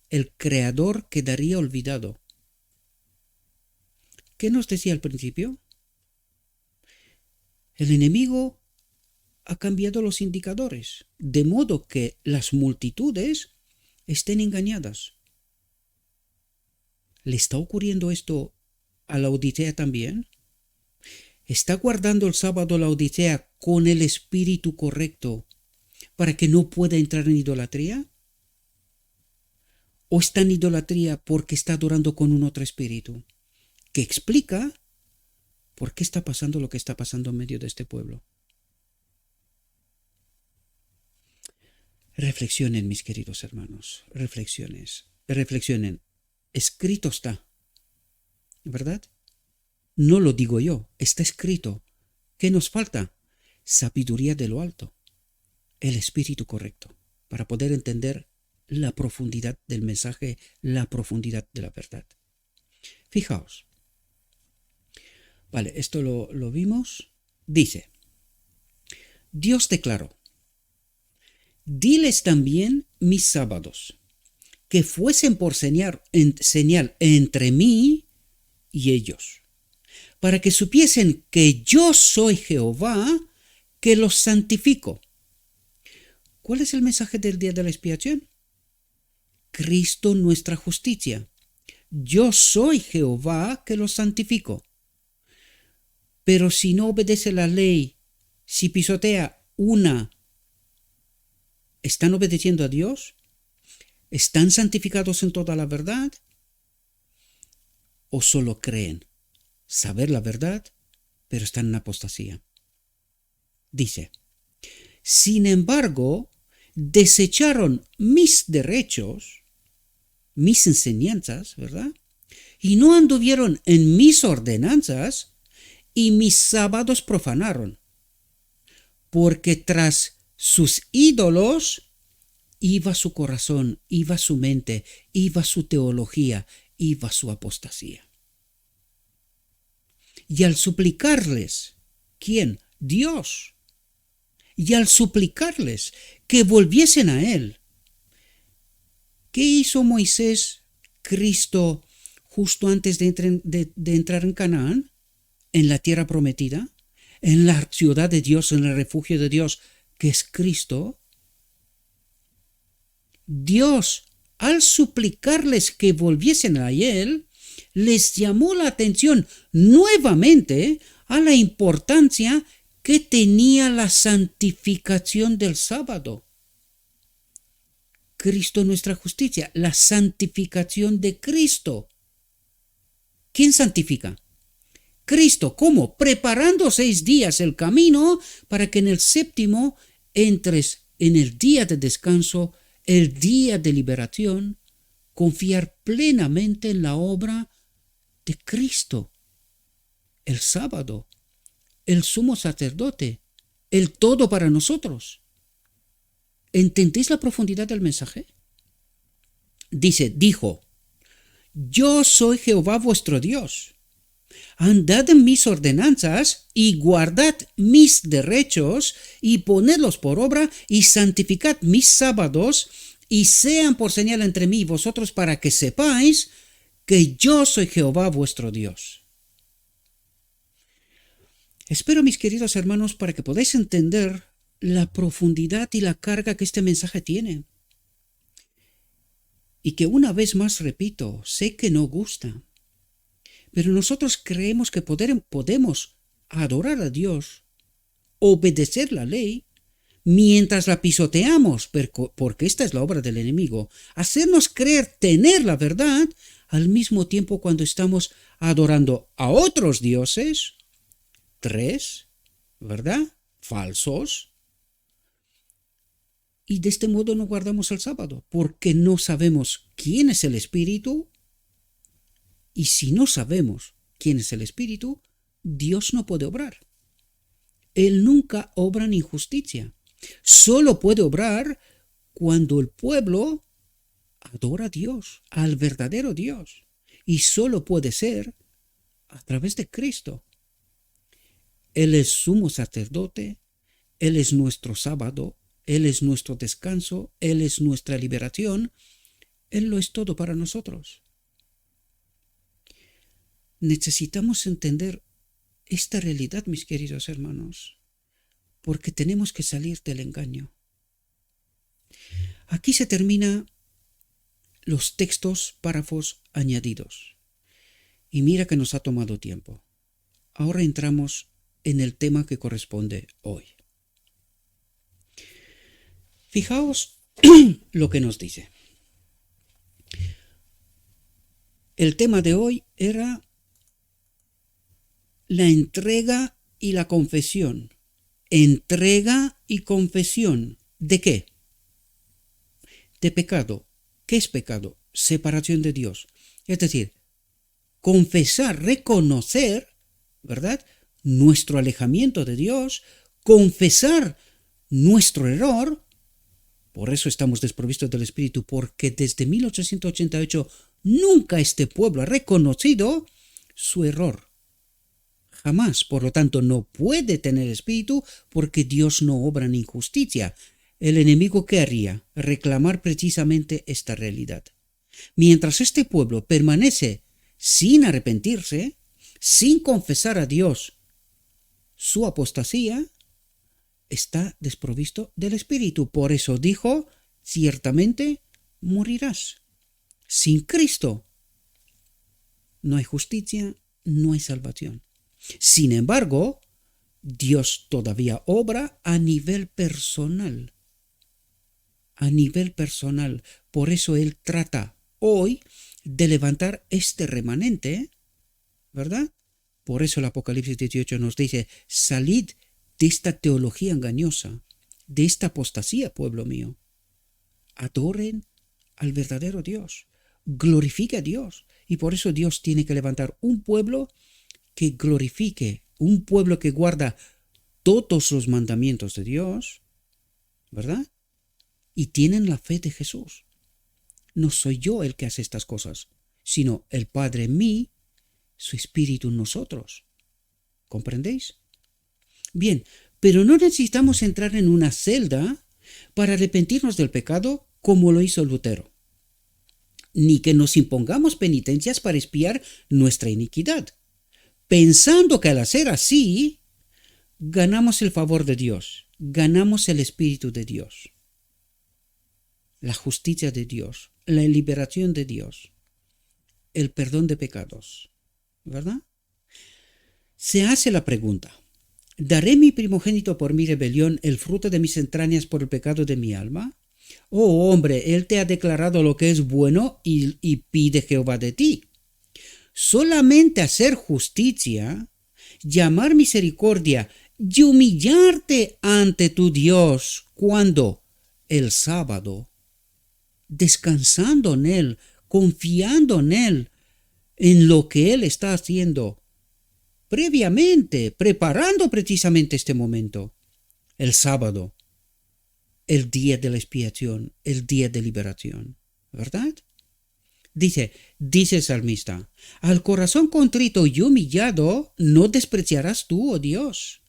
A: El Creador quedaría olvidado. ¿Qué nos decía al principio? El enemigo ha cambiado los indicadores, de modo que las multitudes estén engañadas. ¿Le está ocurriendo esto a la Odisea también? ¿Está guardando el sábado la Odisea con el espíritu correcto para que no pueda entrar en idolatría? ¿O está en idolatría porque está adorando con un otro espíritu? Que explica por qué está pasando lo que está pasando en medio de este pueblo. Reflexionen, mis queridos hermanos, reflexionen. Escrito está, ¿verdad? No lo digo yo, está escrito. ¿Qué nos falta? Sabiduría de lo alto, el espíritu correcto, para poder entender la profundidad del mensaje, la profundidad de la verdad. Fijaos. Vale, esto lo vimos. Dice, Dios declaró, diles también mis sábados, que fuesen por señal entre mí y ellos, para que supiesen que yo soy Jehová, que los santifico. ¿Cuál es el mensaje del día de la expiación? Cristo nuestra justicia. Yo soy Jehová, que los santifico. Pero si no obedece la ley, si pisotea una, ¿están obedeciendo a Dios? ¿Están santificados en toda la verdad? ¿O solo creen saber la verdad, pero están en apostasía? Dice, sin embargo, desecharon mis derechos, mis enseñanzas, ¿verdad? Y no anduvieron en mis ordenanzas, y mis sábados profanaron, porque tras sus ídolos iba su corazón, iba su mente, iba su teología, iba su apostasía. Y al suplicarles, ¿quién? Dios. Y al suplicarles que volviesen a Él, ¿qué hizo Moisés, Cristo, justo antes de entrar en Canaán, en la tierra prometida, en la ciudad de Dios, en el refugio de Dios, que es Cristo? Dios, al suplicarles que volviesen a Él, les llamó la atención nuevamente a la importancia que tenía la santificación del sábado. Cristo nuestra justicia, la santificación de Cristo. ¿Quién santifica? Cristo. ¿Cómo? Preparando 6 días el camino para que en el séptimo entres en el día de descanso, el día de liberación, confiar plenamente en la obra de Cristo, el sábado, el sumo sacerdote, el todo para nosotros. ¿Entendéis la profundidad del mensaje? Dijo, yo soy Jehová vuestro Dios. Andad en mis ordenanzas y guardad mis derechos y ponedlos por obra y santificad mis sábados y sean por señal entre mí y vosotros para que sepáis que yo soy Jehová vuestro Dios. Espero, mis queridos hermanos, para que podáis entender la profundidad y la carga que este mensaje tiene. Y que una vez más repito, sé que no gusta, pero nosotros creemos que podemos adorar a Dios, obedecer la ley, mientras la pisoteamos, porque esta es la obra del enemigo, hacernos creer tener la verdad, al mismo tiempo cuando estamos adorando a otros dioses, 3, ¿verdad? Falsos. Y de este modo no guardamos el sábado, porque no sabemos quién es el Espíritu. Y si no sabemos quién es el Espíritu, Dios no puede obrar. Él nunca obra en injusticia. Solo puede obrar cuando el pueblo adora a Dios, al verdadero Dios. Y solo puede ser a través de Cristo. Él es sumo sacerdote, Él es nuestro sábado, Él es nuestro descanso, Él es nuestra liberación, Él lo es todo para nosotros. Necesitamos entender esta realidad, mis queridos hermanos, porque tenemos que salir del engaño. Aquí se termina los textos, párrafos añadidos. Y mira que nos ha tomado tiempo. Ahora entramos en el tema que corresponde hoy. Fijaos lo que nos dice. El tema de hoy era la entrega y la confesión. Entrega y confesión. ¿De qué? de pecado. ¿Qué es pecado? Separación de Dios. Es decir, confesar, reconocer, ¿verdad? Nuestro alejamiento de Dios, confesar nuestro error. Por eso estamos desprovistos del Espíritu, porque desde 1888 nunca este pueblo ha reconocido su error. Jamás, por lo tanto, no puede tener espíritu porque Dios no obra en injusticia. El enemigo, ¿qué haría? Reclamar precisamente esta realidad. Mientras este pueblo permanece sin arrepentirse, sin confesar a Dios su apostasía, está desprovisto del espíritu. Por eso dijo, ciertamente morirás. Sin Cristo no hay justicia, no hay salvación. Sin embargo, Dios todavía obra a nivel personal. A nivel personal. Por eso Él trata hoy de levantar este remanente, ¿verdad? Por eso el Apocalipsis 18 nos dice, salid de esta teología engañosa, de esta apostasía, pueblo mío. Adoren al verdadero Dios. Glorifique a Dios. Y por eso Dios tiene que levantar un pueblo que glorifique, un pueblo que guarda todos los mandamientos de Dios, ¿verdad? Y tienen la fe de Jesús. No soy yo el que hace estas cosas, sino el Padre en mí, su Espíritu en nosotros. ¿Comprendéis? Bien, pero no necesitamos entrar en una celda para arrepentirnos del pecado como lo hizo Lutero, ni que nos impongamos penitencias para expiar nuestra iniquidad, pensando que al hacer así, ganamos el favor de Dios, ganamos el Espíritu de Dios, la justicia de Dios, la liberación de Dios, el perdón de pecados, ¿verdad? Se hace la pregunta, ¿daré mi primogénito por mi rebelión, el fruto de mis entrañas por el pecado de mi alma? Oh hombre, Él te ha declarado lo que es bueno y pide Jehová de ti. Solamente hacer justicia, llamar misericordia y humillarte ante tu Dios. ¿Cuándo? El sábado. Descansando en Él, confiando en Él, en lo que Él está haciendo previamente, preparando precisamente este momento. El sábado, el día de la expiación, el día de liberación, ¿verdad? Dice el salmista, al corazón contrito y humillado no despreciarás tú, oh Dios.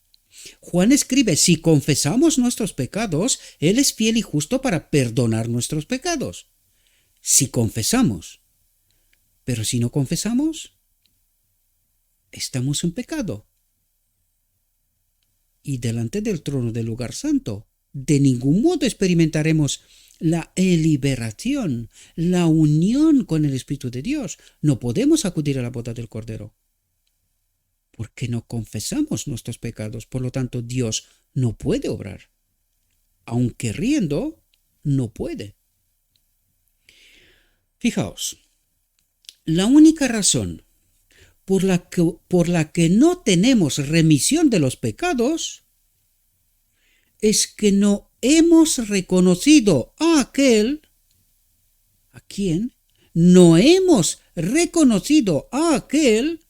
A: Juan escribe, si confesamos nuestros pecados, Él es fiel y justo para perdonar nuestros pecados. Si confesamos, pero si no confesamos, estamos en pecado. Y delante del trono del lugar santo, de ningún modo experimentaremos la liberación, la unión con el Espíritu de Dios. No podemos acudir a la boda del Cordero, porque no confesamos nuestros pecados. Por lo tanto, Dios no puede obrar. Aunque riendo, no puede. Fijaos, la única razón por la que no tenemos remisión de los pecados es que no hemos reconocido a aquel, ¿a quién? No hemos reconocido a aquel.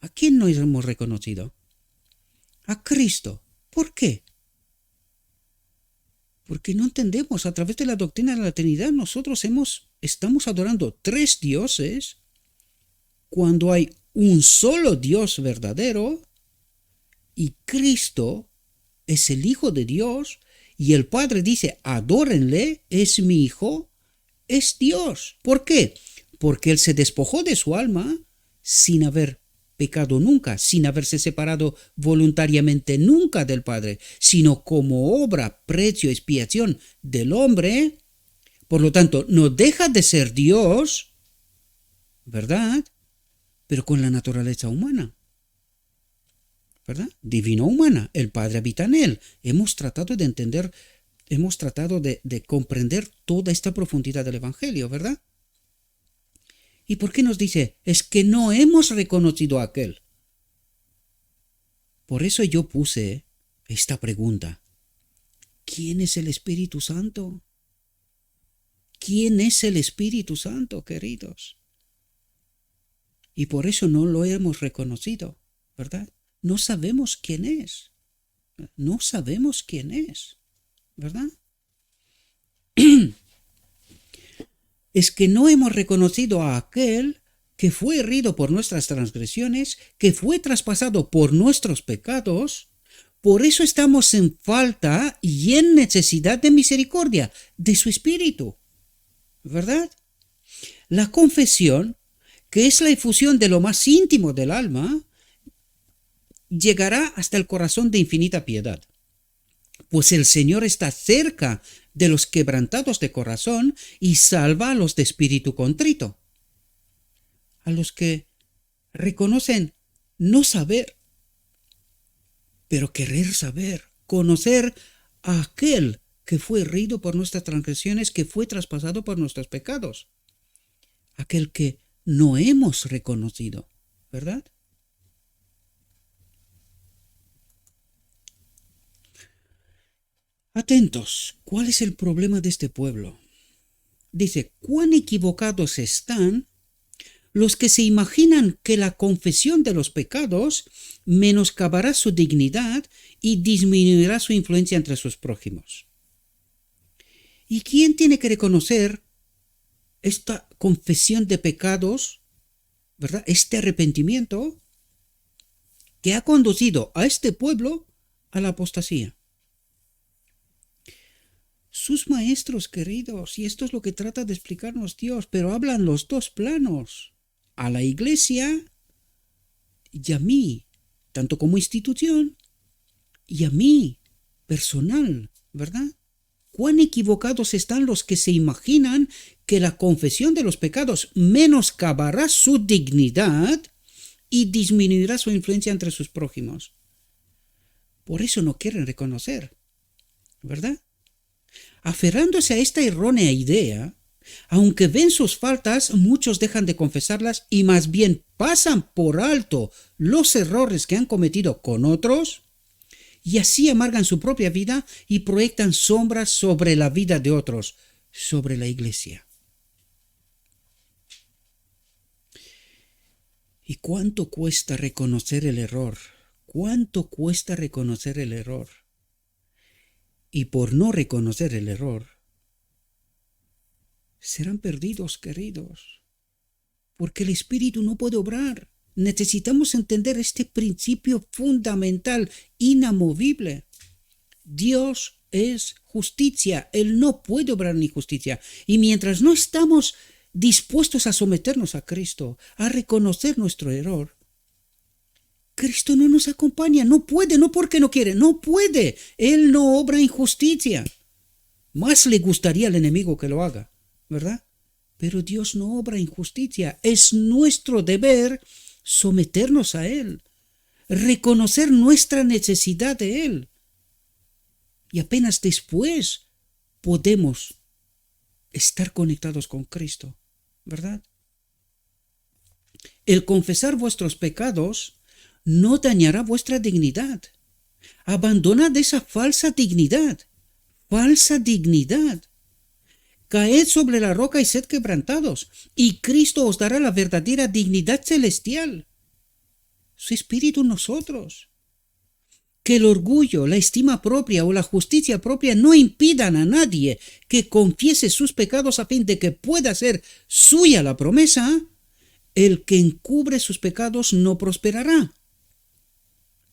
A: ¿A quién no hemos reconocido? A Cristo. ¿Por qué? Porque no entendemos, a través de la doctrina de la Trinidad, nosotros estamos adorando tres dioses cuando hay un solo Dios verdadero y Cristo es el Hijo de Dios y el Padre dice, adórenle, es mi Hijo, es Dios. ¿Por qué? Porque Él se despojó de su alma sin haber pecado nunca, sin haberse separado voluntariamente nunca del Padre, sino como obra, precio, expiación del hombre. Por lo tanto, no deja de ser Dios, ¿verdad? Pero con la naturaleza humana, ¿verdad? Divino-humana. El Padre habita en Él. Hemos tratado de entender, hemos tratado de comprender toda esta profundidad del Evangelio, ¿verdad? ¿Y por qué nos dice? Es que no hemos reconocido a aquel. Por eso yo puse esta pregunta. ¿Quién es el Espíritu Santo? quién es el Espíritu Santo, queridos. Y por eso no lo hemos reconocido, ¿verdad? No sabemos quién es. No sabemos quién es, ¿verdad? Es que no hemos reconocido a aquel que fue herido por nuestras transgresiones, que fue traspasado por nuestros pecados. Por eso estamos en falta y en necesidad de misericordia, de su Espíritu, ¿verdad? La confesión, que es la efusión de lo más íntimo del alma, llegará hasta el corazón de infinita piedad. Pues el Señor está cerca de los quebrantados de corazón y salva a los de espíritu contrito. A los que reconocen no saber, pero querer saber, conocer a aquel que fue herido por nuestras transgresiones, que fue traspasado por nuestros pecados. Aquel que no hemos reconocido, ¿verdad? Atentos, ¿cuál es el problema de este pueblo? Dice, cuán equivocados están los que se imaginan que la confesión de los pecados menoscabará su dignidad y disminuirá su influencia entre sus prójimos. ¿Y quién tiene que reconocer esta confesión de pecados, ¿verdad? Este arrepentimiento que ha conducido a este pueblo a la apostasía. Sus maestros queridos, y esto es lo que trata de explicarnos Dios, pero hablan los dos planos, a la iglesia y a mí, tanto como institución, y a mí, personal, ¿verdad? Cuán equivocados están los que se imaginan que la confesión de los pecados menoscabará su dignidad y disminuirá su influencia entre sus prójimos. Por eso no quieren reconocer, ¿verdad? Aferrándose a esta errónea idea, aunque ven sus faltas, muchos dejan de confesarlas y más bien pasan por alto los errores que han cometido con otros y así amargan su propia vida y proyectan sombras sobre la vida de otros, sobre la iglesia. ¿Y cuánto cuesta reconocer el error? ¿Cuánto cuesta reconocer el error? Y por no reconocer el error, serán perdidos, queridos, porque el Espíritu no puede obrar. Necesitamos entender este principio fundamental, inamovible. Dios es justicia, Él no puede obrar en injusticia. Y mientras no estamos dispuestos a someternos a Cristo, a reconocer nuestro error, Cristo no nos acompaña, no puede, no porque no quiere, no puede. Él no obra injusticia. Más le gustaría al enemigo que lo haga, ¿verdad? Pero Dios no obra injusticia. Es nuestro deber someternos a Él, reconocer nuestra necesidad de Él. Y apenas después podemos estar conectados con Cristo, ¿verdad? El confesar vuestros pecados no dañará vuestra dignidad. Abandonad esa falsa dignidad. Falsa dignidad. Caed sobre la roca y sed quebrantados, y Cristo os dará la verdadera dignidad celestial. Su Espíritu en nosotros. Que el orgullo, la estima propia o la justicia propia no impidan a nadie que confiese sus pecados a fin de que pueda ser suya la promesa. El que encubre sus pecados no prosperará.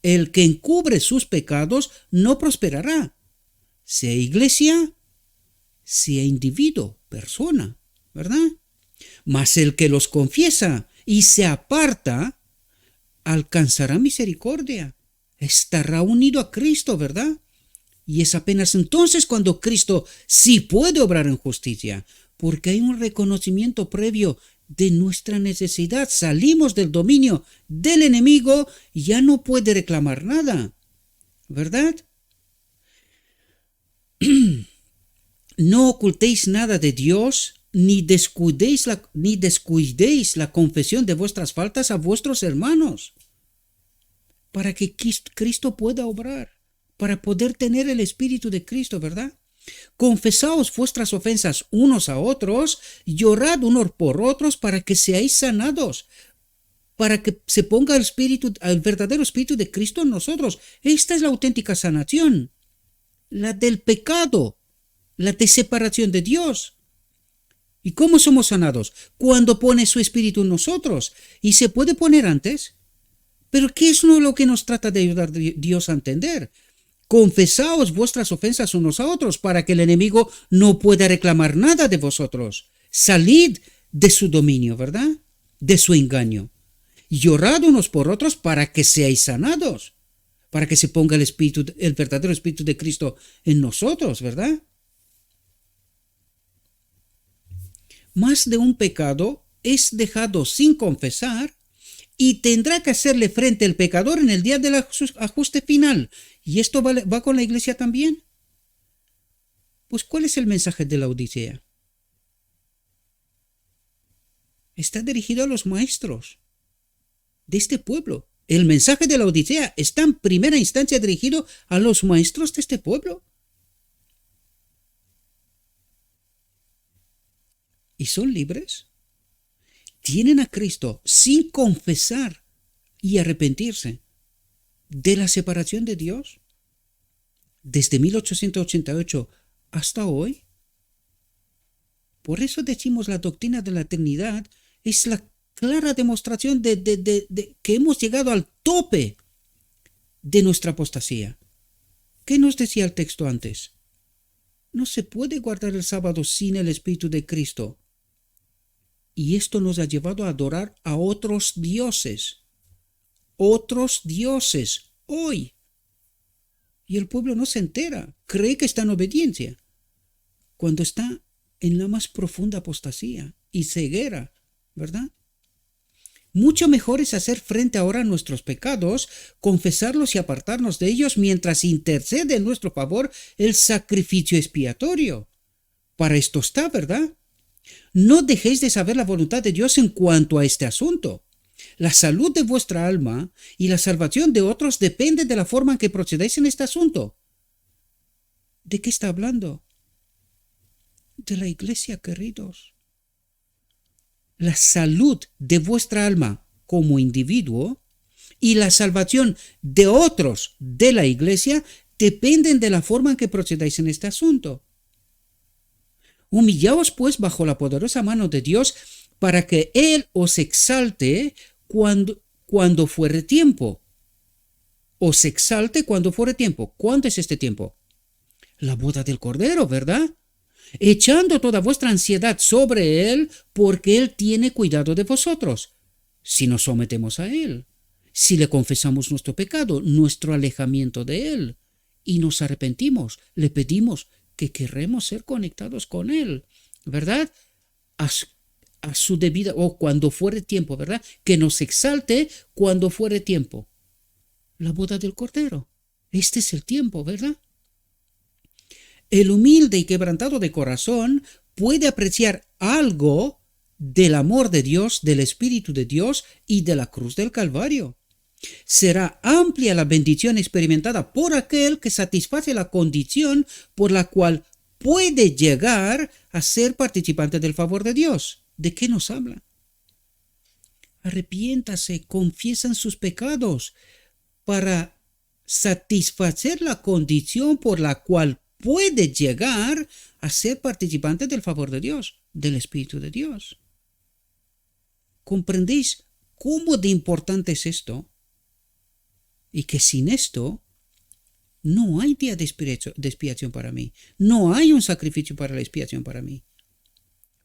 A: El que encubre sus pecados no prosperará, sea iglesia, sea individuo, persona, ¿verdad? Mas el que los confiesa y se aparta, alcanzará misericordia, estará unido a Cristo, ¿verdad? Y es apenas entonces cuando Cristo sí puede obrar en justicia, porque hay un reconocimiento previo de nuestra necesidad. Salimos del dominio del enemigo y ya no puede reclamar nada, ¿verdad? No ocultéis nada de Dios, ni descuidéis la confesión de vuestras faltas a vuestros hermanos, para que Cristo pueda obrar, para poder tener el Espíritu de Cristo, ¿verdad? Confesaos vuestras ofensas unos a otros, llorad unos por otros para que seáis sanados, para que se ponga el verdadero espíritu de Cristo en nosotros. Esta es la auténtica sanación, la del pecado, la de separación de Dios. ¿Y cómo somos sanados? Cuando pone su espíritu en nosotros. ¿Y se puede poner antes? Pero ¿qué es lo que nos trata de ayudar Dios a entender? Confesaos vuestras ofensas unos a otros para que el enemigo no pueda reclamar nada de vosotros. Salid de su dominio, ¿verdad? De su engaño. Llorad unos por otros para que seáis sanados, para que se ponga el verdadero espíritu de Cristo en nosotros, ¿verdad? Más de un pecado es dejado sin confesar y tendrá que hacerle frente el pecador en el día del ajuste final. ¿Y esto va con la iglesia también? Pues ¿cuál es el mensaje de la Odisea? Está dirigido a los maestros de este pueblo. El mensaje de la Odisea está en primera instancia dirigido a los maestros de este pueblo. ¿Y son libres? Tienen a Cristo sin confesar y arrepentirse de la separación de Dios desde 1888 hasta hoy. Por eso decimos la doctrina de la Trinidad es la clara demostración de que hemos llegado al tope de nuestra apostasía. ¿Qué nos decía el texto antes? No se puede guardar el sábado sin el Espíritu de Cristo. Y esto nos ha llevado a adorar a otros dioses hoy. Y el pueblo no se entera, cree que está en obediencia, cuando está en la más profunda apostasía y ceguera, ¿verdad? Mucho mejor es hacer frente ahora a nuestros pecados, confesarlos y apartarnos de ellos mientras intercede en nuestro favor el sacrificio expiatorio. Para esto está, ¿verdad? No dejéis de saber la voluntad de Dios en cuanto a este asunto. La salud de vuestra alma y la salvación de otros depende de la forma en que procedáis en este asunto. ¿De qué está hablando? De la iglesia, queridos. La salud de vuestra alma como individuo y la salvación de otros de la iglesia dependen de la forma en que procedáis en este asunto. Humillaos pues bajo la poderosa mano de Dios para que Él os exalte cuando fuere tiempo. Os exalte cuando fuere tiempo. ¿Cuándo es este tiempo? La boda del Cordero, ¿verdad? Echando toda vuestra ansiedad sobre Él, porque Él tiene cuidado de vosotros. Si nos sometemos a Él, si le confesamos nuestro pecado, nuestro alejamiento de Él, y nos arrepentimos, le pedimos que queremos ser conectados con Él, ¿verdad? A su debida, o cuando fuere tiempo, ¿verdad? Que nos exalte cuando fuere tiempo. La boda del Cordero. Este es el tiempo, ¿verdad? El humilde y quebrantado de corazón puede apreciar algo del amor de Dios, del Espíritu de Dios y de la cruz del Calvario. Será amplia la bendición experimentada por aquel que satisface la condición por la cual puede llegar a ser participante del favor de Dios. ¿De qué nos habla? Arrepiéntase, confiesan sus pecados para satisfacer la condición por la cual puede llegar a ser participante del favor de Dios, del Espíritu de Dios. ¿Comprendéis cómo de importante es esto? Y que sin esto no hay día de expiación para mí. No hay un sacrificio para la expiación para mí.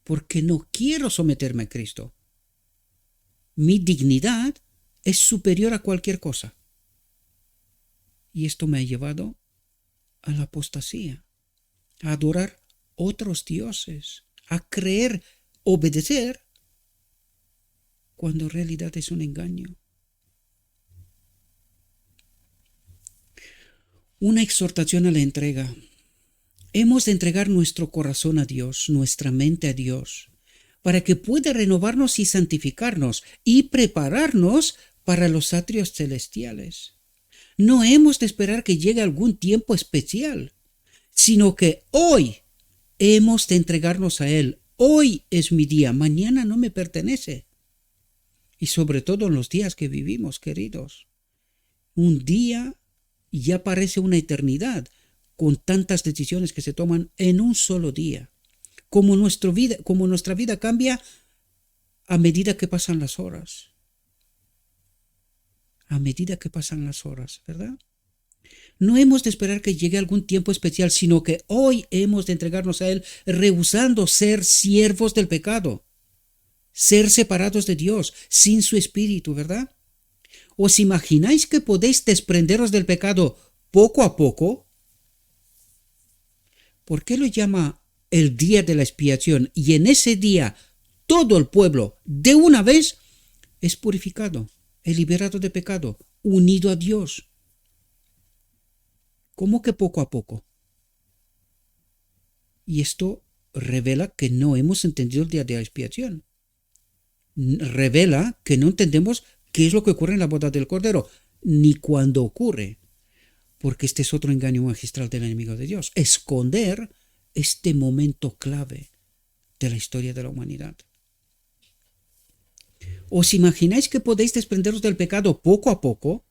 A: Porque no quiero someterme a Cristo. Mi dignidad es superior a cualquier cosa. Y esto me ha llevado a la apostasía, a adorar otros dioses, a creer, obedecer, cuando en realidad es un engaño. Una exhortación a la entrega. Hemos de entregar nuestro corazón a Dios, nuestra mente a Dios, para que pueda renovarnos y santificarnos y prepararnos para los atrios celestiales. No hemos de esperar que llegue algún tiempo especial, sino que hoy hemos de entregarnos a Él. Hoy es mi día, mañana no me pertenece. Y sobre todo en los días que vivimos, queridos. Un día ya parece una eternidad con tantas decisiones que se toman en un solo día. Como nuestra vida cambia a medida que pasan las horas. A medida que pasan las horas, ¿verdad? No hemos de esperar que llegue algún tiempo especial, sino que hoy hemos de entregarnos a Él, rehusando ser siervos del pecado, ser separados de Dios, sin su Espíritu, ¿verdad? ¿Os imagináis que podéis desprenderos del pecado poco a poco? ¿Por qué lo llama el día de la expiación? Y en ese día todo el pueblo de una vez es purificado, es liberado de pecado, unido a Dios. ¿Cómo que poco a poco? Y esto revela que no hemos entendido el día de la expiación. Revela que no entendemos qué es lo que ocurre en la boda del Cordero, ni cuándo ocurre. Porque este es otro engaño magistral del enemigo de Dios. Esconder este momento clave de la historia de la humanidad. ¿Os imagináis que podéis desprenderos del pecado poco a poco?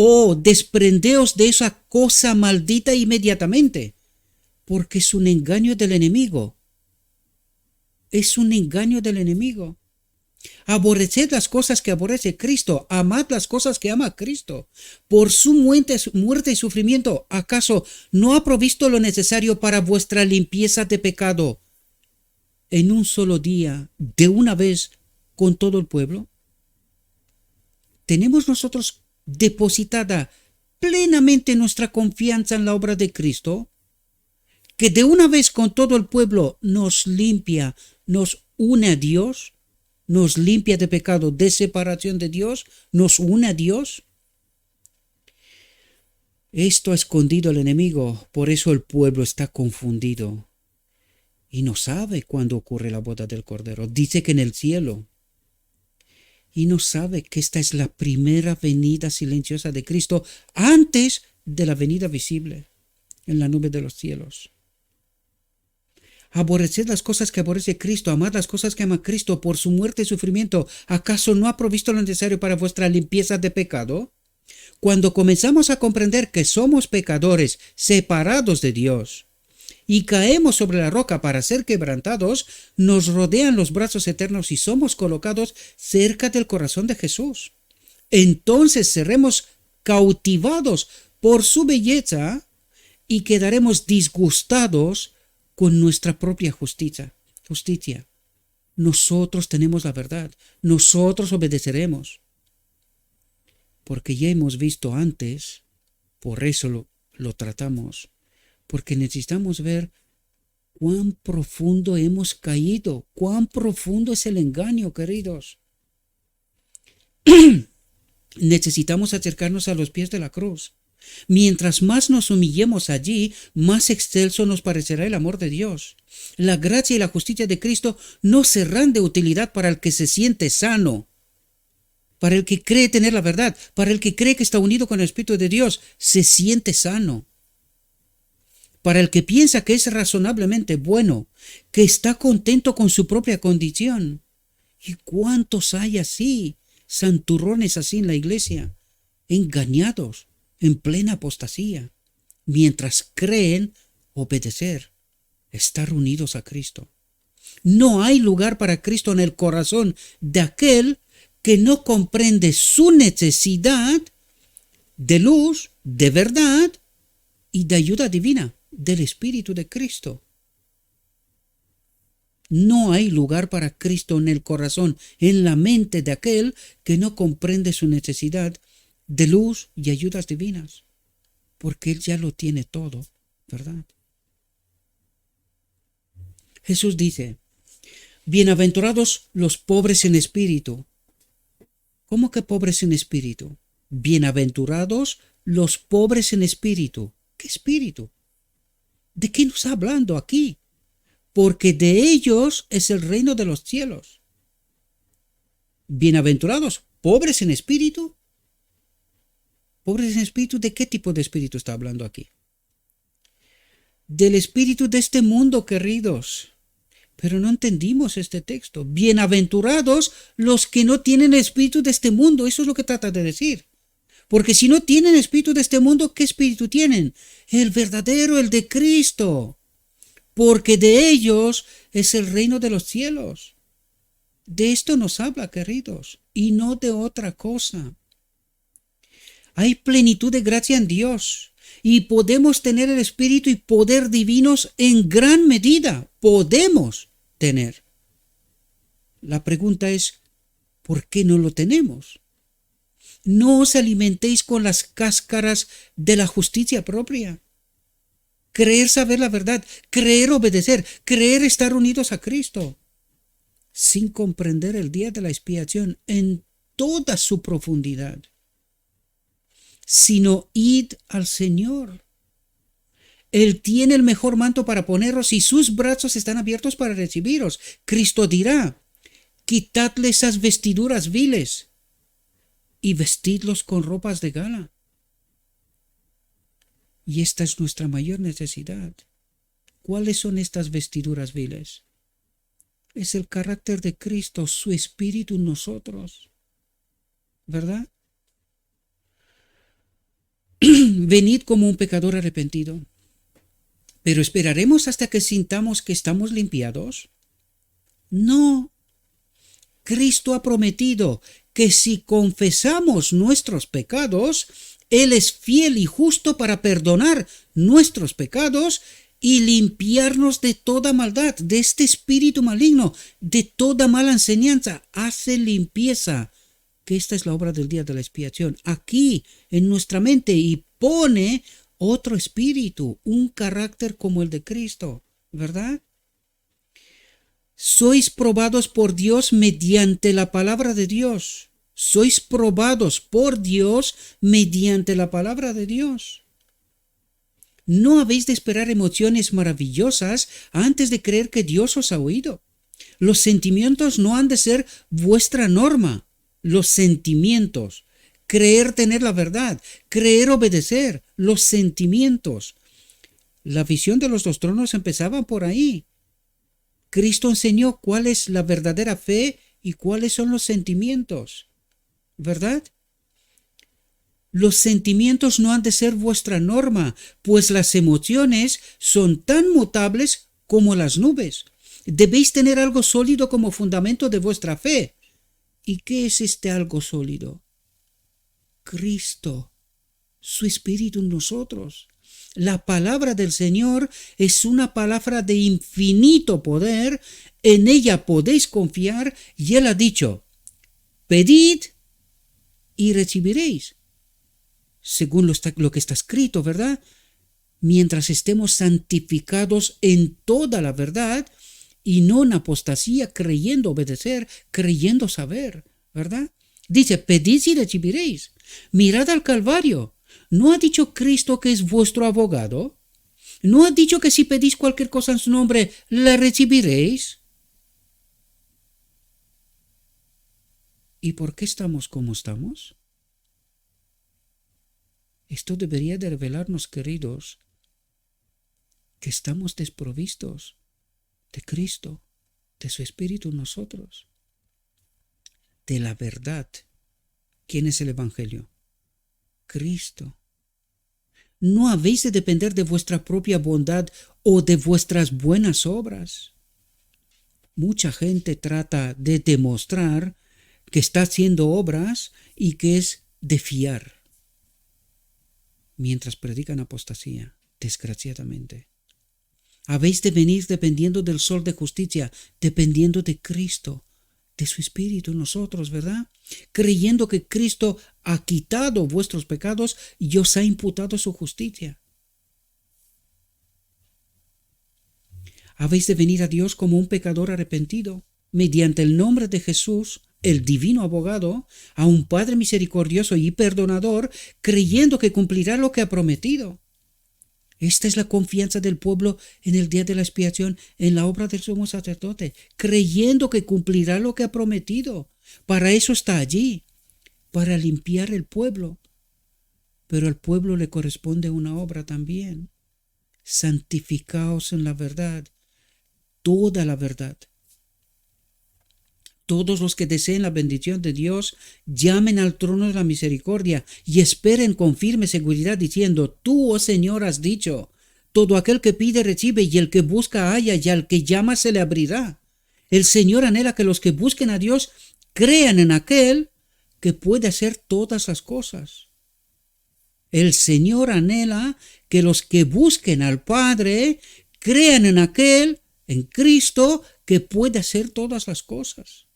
A: ¿O desprendeos de esa cosa maldita inmediatamente? Porque es un engaño del enemigo. Es un engaño del enemigo. Aborreced las cosas que aborrece Cristo, amad las cosas que ama Cristo. Por su muerte y sufrimiento, ¿acaso no ha provisto lo necesario para vuestra limpieza de pecado en un solo día, de una vez, con todo el pueblo? ¿Tenemos nosotros depositada plenamente nuestra confianza en la obra de Cristo, que de una vez con todo el pueblo nos limpia, nos une a Dios, nos limpia de pecado, de separación de Dios, nos une a Dios? Esto ha escondido el enemigo, por eso el pueblo está confundido y no sabe cuándo ocurre la boda del Cordero. Dice que en el cielo. Y no sabe que esta es la primera venida silenciosa de Cristo antes de la venida visible en la nube de los cielos. Aborreced las cosas que aborrece Cristo, amad las cosas que ama Cristo por su muerte y sufrimiento. ¿Acaso no ha provisto lo necesario para vuestra limpieza de pecado? Cuando comenzamos a comprender que somos pecadores separados de Dios y caemos sobre la roca para ser quebrantados, nos rodean los brazos eternos y somos colocados cerca del corazón de Jesús. Entonces seremos cautivados por su belleza y quedaremos disgustados con nuestra propia justicia. Nosotros tenemos la verdad, nosotros obedeceremos. Porque ya hemos visto antes, por eso lo tratamos, porque necesitamos ver cuán profundo hemos caído, cuán profundo es el engaño, queridos. Necesitamos acercarnos a los pies de la cruz. Mientras más nos humillemos allí, más excelso nos parecerá el amor de Dios. La gracia y la justicia de Cristo no serán de utilidad para el que se siente sano, para el que cree tener la verdad, para el que cree que está unido con el Espíritu de Dios, se siente sano. Para el que piensa que es razonablemente bueno, que está contento con su propia condición. ¿Y cuántos hay así, santurrones así en la iglesia, engañados, en plena apostasía, mientras creen obedecer, estar unidos a Cristo? No hay lugar para Cristo en el corazón de aquel que no comprende su necesidad de luz, de verdad y de ayuda divina del Espíritu de Cristo. No hay lugar para Cristo en el corazón, en la mente de aquel que no comprende su necesidad de luz y ayudas divinas, porque Él ya lo tiene todo, ¿verdad? Jesús dice, bienaventurados los pobres en espíritu. ¿Cómo que pobres en espíritu? Bienaventurados los pobres en espíritu. ¿Qué espíritu? ¿De qué nos está hablando aquí? Porque de ellos es el reino de los cielos. Bienaventurados, pobres en espíritu. ¿Pobres en espíritu? ¿De qué tipo de espíritu está hablando aquí? del espíritu de este mundo, queridos. Pero no entendimos este texto. Bienaventurados los que no tienen espíritu de este mundo. Eso es lo que trata de decir. Porque si no tienen espíritu de este mundo, ¿qué espíritu tienen? El verdadero, el de Cristo. Porque de ellos es el reino de los cielos. De esto nos habla, queridos, y no de otra cosa. Hay plenitud de gracia en Dios y podemos tener el espíritu y poder divinos en gran medida. Podemos tener. La pregunta es, ¿por qué no lo tenemos? No os alimentéis con las cáscaras de la justicia propia. Creer saber la verdad, creer obedecer, creer estar unidos a Cristo, sin comprender el día de la expiación en toda su profundidad, sino id al Señor. Él tiene el mejor manto para poneros y sus brazos están abiertos para recibiros. Cristo dirá, quitadle esas vestiduras viles y vestidlos con ropas de gala. Y esta es nuestra mayor necesidad. ¿Cuáles son estas vestiduras viles? Es el carácter de Cristo, su espíritu en nosotros. ¿Verdad? Venid como un pecador arrepentido. ¿Pero esperaremos hasta que sintamos que estamos limpiados? No. Cristo ha prometido que si confesamos nuestros pecados, Él es fiel y justo para perdonar nuestros pecados y limpiarnos de toda maldad, de este espíritu maligno, de toda mala enseñanza. Hace limpieza, que esta es la obra del día de la expiación, aquí en nuestra mente, y pone otro espíritu, un carácter como el de Cristo, ¿verdad? Sois probados por Dios mediante la palabra de Dios. Sois probados por Dios mediante la palabra de Dios. No habéis de esperar emociones maravillosas antes de creer que Dios os ha oído. Los sentimientos no han de ser vuestra norma. Los sentimientos. Creer tener la verdad. Creer obedecer. Los sentimientos. La visión de los dos tronos empezaba por ahí. Cristo enseñó cuál es la verdadera fe y cuáles son los sentimientos. ¿Verdad? Los sentimientos no han de ser vuestra norma, pues las emociones son tan mutables como las nubes. Debéis tener algo sólido como fundamento de vuestra fe. ¿Y qué es este algo sólido? Cristo, su Espíritu en nosotros. La palabra del Señor es una palabra de infinito poder, en ella podéis confiar, y Él ha dicho, pedid y recibiréis. Según lo que está escrito, ¿verdad? Mientras estemos santificados en toda la verdad y no en apostasía, creyendo obedecer, creyendo saber, ¿verdad? Dice, pedid y recibiréis. Mirad al Calvario. ¿No ha dicho Cristo que es vuestro abogado? ¿No ha dicho que si pedís cualquier cosa en su nombre, la recibiréis? ¿Y por qué estamos como estamos? Esto debería de revelarnos, queridos, que estamos desprovistos de Cristo, de su Espíritu en nosotros, de la verdad. ¿Quién es el Evangelio? Cristo. No habéis de depender de vuestra propia bondad o de vuestras buenas obras. Mucha gente trata de demostrar que está haciendo obras y que es de fiar, mientras predican apostasía, desgraciadamente. Habéis de venir dependiendo del sol de justicia, dependiendo de Cristo, de su Espíritu en nosotros, ¿verdad? Creyendo que Cristo ha quitado vuestros pecados y os ha imputado su justicia. Habéis de venir a Dios como un pecador arrepentido, mediante el nombre de Jesús, el divino abogado, a un Padre misericordioso y perdonador, creyendo que cumplirá lo que ha prometido. Esta es la confianza del pueblo en el día de la expiación, en la obra del sumo sacerdote, creyendo que cumplirá lo que ha prometido. Para eso está allí, para limpiar el pueblo. Pero al pueblo le corresponde una obra también. santificaos en la verdad, toda la verdad. Todos los que deseen la bendición de Dios, llamen al trono de la misericordia y esperen con firme seguridad diciendo, tú, oh Señor, has dicho, todo aquel que pide recibe y el que busca halla y al que llama se le abrirá. El Señor anhela que los que busquen a Dios crean en aquel que puede hacer todas las cosas. El Señor anhela que los que busquen al Padre crean en aquel, en Cristo, que puede hacer todas las cosas.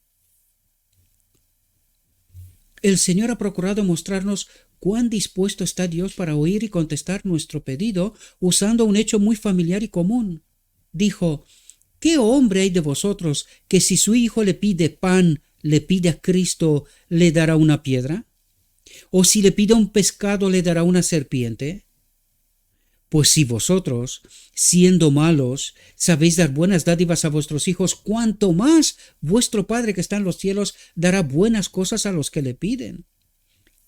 A: El Señor ha procurado mostrarnos cuán dispuesto está Dios para oír y contestar nuestro pedido usando un hecho muy familiar y común. Dijo, ¿qué hombre hay de vosotros que si su hijo le pide pan, le pide a Cristo, le dará una piedra? ¿O si le pide un pescado, le dará una serpiente? Pues si vosotros, siendo malos, sabéis dar buenas dádivas a vuestros hijos, cuánto más vuestro Padre que está en los cielos dará buenas cosas a los que le piden.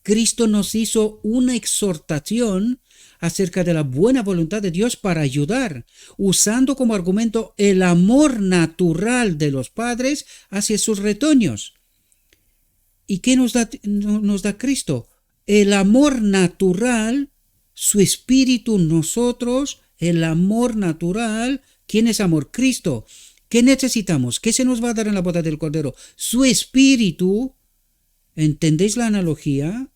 A: Cristo nos hizo una exhortación acerca de la buena voluntad de Dios para ayudar, usando como argumento el amor natural de los padres hacia sus retoños. ¿Y qué nos da Cristo? El amor natural, su espíritu, nosotros, el amor natural. ¿Quién es amor? Cristo. ¿Qué necesitamos? ¿Qué se nos va a dar en la boda del Cordero? Su espíritu. ¿Entendéis la analogía?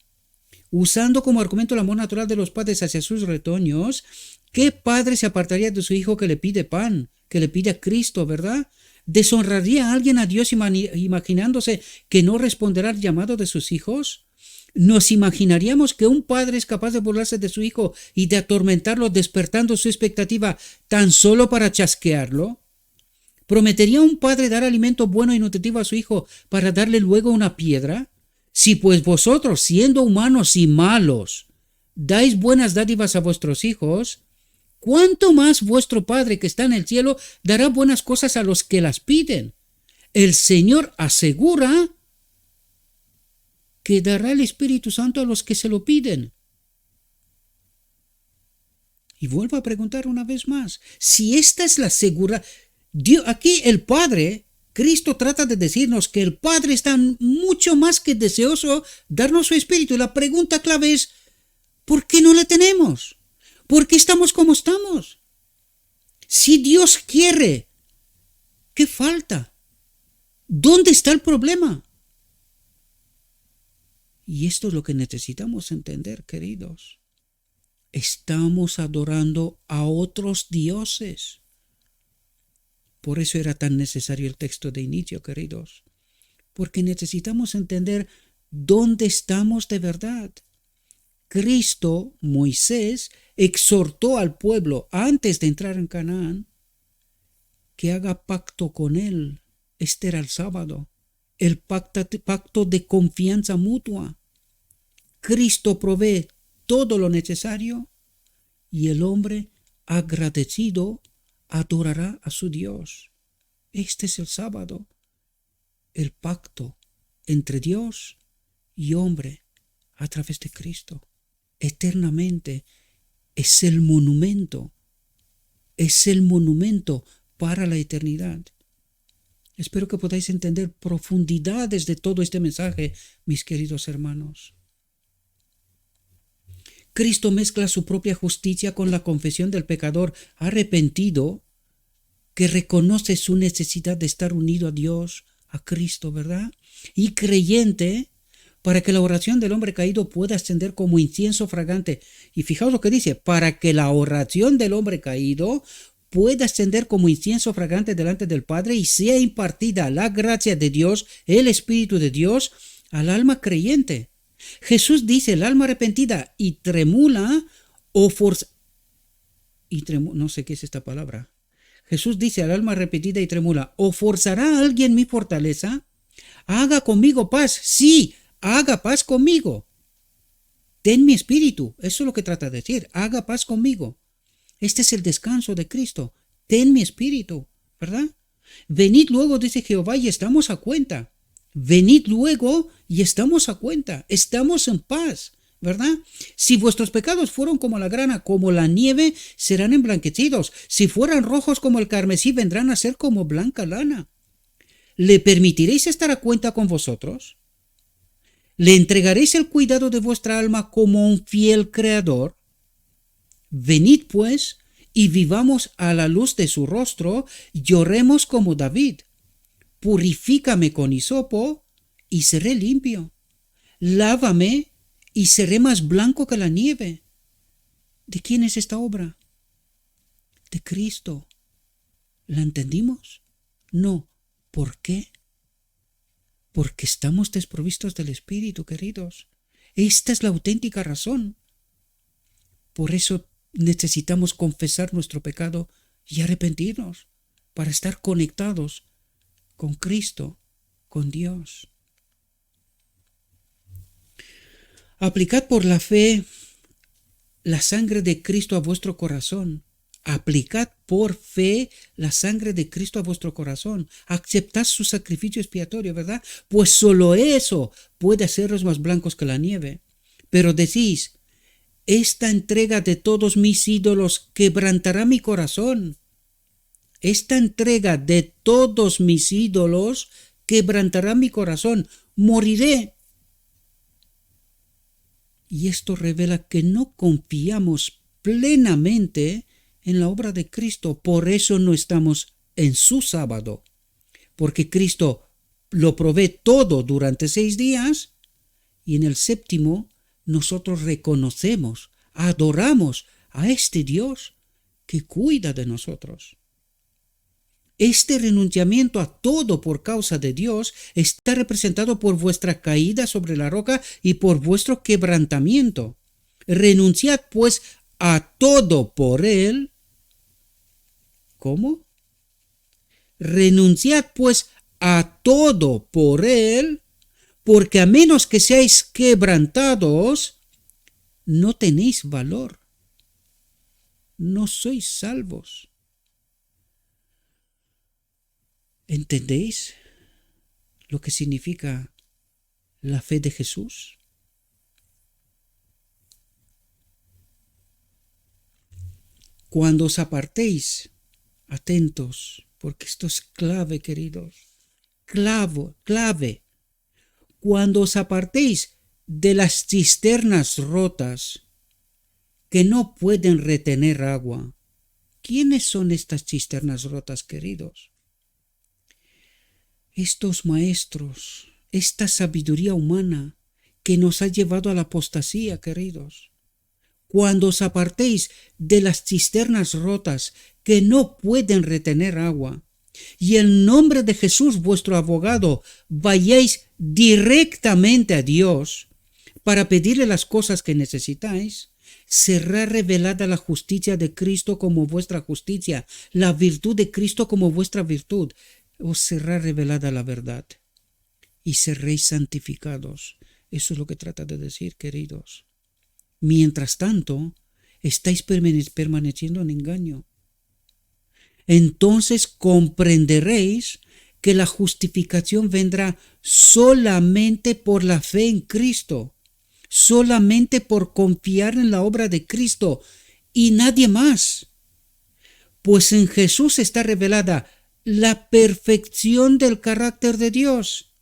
A: Usando como argumento el amor natural de los padres hacia sus retoños, ¿qué padre se apartaría de su hijo que le pide pan, que le pide a Cristo, verdad? ¿Deshonraría a alguien a Dios imaginándose que no responderá al llamado de sus hijos? ¿Nos imaginaríamos que un padre es capaz de burlarse de su hijo y de atormentarlo despertando su expectativa tan solo para chasquearlo? ¿Prometería un padre dar alimento bueno y nutritivo a su hijo para darle luego una piedra? Si pues vosotros, siendo humanos y malos, dais buenas dádivas a vuestros hijos, ¿cuánto más vuestro Padre que está en el cielo dará buenas cosas a los que las piden? El Señor asegura que dará el Espíritu Santo a los que se lo piden. Y vuelvo a preguntar una vez más, si esta es la seguridad, aquí el Padre, Cristo trata de decirnos que el Padre está mucho más que deseoso darnos su Espíritu. Y la pregunta clave es, ¿por qué no la tenemos? ¿Por qué estamos como estamos? Si Dios quiere, ¿qué falta? ¿Dónde está el problema? Y esto es lo que necesitamos entender, queridos. Estamos adorando a otros dioses. Por eso era tan necesario el texto de inicio, queridos. Porque necesitamos entender dónde estamos de verdad. Cristo, Moisés, exhortó al pueblo antes de entrar en Canaán que haga pacto con él. Este era el sábado, el pacto de confianza mutua. Cristo provee todo lo necesario y el hombre agradecido adorará a su Dios. Este es el sábado, el pacto entre Dios y hombre a través de Cristo. Eternamente es el monumento para la eternidad. Espero que podáis entender profundidades de todo este mensaje, mis queridos hermanos. Cristo mezcla su propia justicia con la confesión del pecador arrepentido que reconoce su necesidad de estar unido a Dios, a Cristo, ¿verdad? Y creyente para que la oración del hombre caído pueda ascender como incienso fragante. Y fijaos lo que dice, para que la oración del hombre caído pueda ascender como incienso fragante delante del Padre y sea impartida la gracia de Dios, el Espíritu de Dios, al alma creyente. Jesús dice, el alma arrepentida y tremula o no sé qué es esta palabra. Jesús dice al alma arrepentida y tremula, ¿o forzará a alguien mi fortaleza? Haga conmigo paz. Sí, haga paz conmigo. Ten mi espíritu. Eso es lo que trata de decir. Haga paz conmigo. Este es el descanso de Cristo. Ten mi espíritu, ¿verdad? Venid luego, dice Jehová, y estamos a cuenta. Venid luego y estamos a cuenta. Estamos en paz. ¿verdad? Si vuestros pecados fueron como la grana, como la nieve, serán emblanquecidos. Si fueran rojos como el carmesí, vendrán a ser como blanca lana. ¿Le permitiréis estar a cuenta con vosotros? ¿Le entregaréis el cuidado de vuestra alma como un fiel creador? Venid pues y vivamos a la luz de su rostro, lloremos como David. Purifícame con hisopo y seré limpio. Lávame y seré más blanco que la nieve. ¿De quién es esta obra? De Cristo. ¿La entendimos? No. ¿Por qué? Porque estamos desprovistos del Espíritu, queridos. Esta es la auténtica razón. Por eso necesitamos confesar nuestro pecado y arrepentirnos para estar conectados con Cristo, con Dios. Aplicad por la fe la sangre de Cristo a vuestro corazón. Aplicad por fe la sangre de Cristo a vuestro corazón. Aceptad su sacrificio expiatorio, ¿verdad? Pues solo eso puede haceros más blancos que la nieve. Pero decís, esta entrega de todos mis ídolos quebrantará mi corazón. Esta entrega de todos mis ídolos quebrantará mi corazón. Moriré. Y esto revela que no confiamos plenamente en la obra de Cristo. Por eso no estamos en su sábado. Porque Cristo lo provee todo durante 6 días y en el séptimo nosotros reconocemos, adoramos a este Dios que cuida de nosotros. Este renunciamiento a todo por causa de Dios está representado por vuestra caída sobre la roca y por vuestro quebrantamiento. Renunciad pues a todo por Él. ¿Cómo? Renunciad pues a todo por Él, porque a menos que seáis quebrantados, no tenéis valor. No sois salvos. ¿Entendéis lo que significa la fe de Jesús? Cuando os apartéis, atentos, porque esto es clave, queridos, clave. Cuando os apartéis de las cisternas rotas que no pueden retener agua. ¿Quiénes son estas cisternas rotas, queridos? Estos maestros, esta sabiduría humana que nos ha llevado a la apostasía, queridos. Cuando os apartéis de las cisternas rotas que no pueden retener agua, y en nombre de Jesús vuestro abogado vayáis directamente a Dios para pedirle las cosas que necesitáis, será revelada la justicia de Cristo como vuestra justicia, la virtud de Cristo como vuestra virtud. Os será revelada la verdad y seréis santificados. Eso es lo que trata de decir, queridos. Mientras tanto, estáis permaneciendo en engaño. Entonces comprenderéis que la justificación vendrá solamente por la fe en Cristo, solamente por confiar en la obra de Cristo y nadie más. Pues en Jesús está revelada la perfección del carácter de Dios,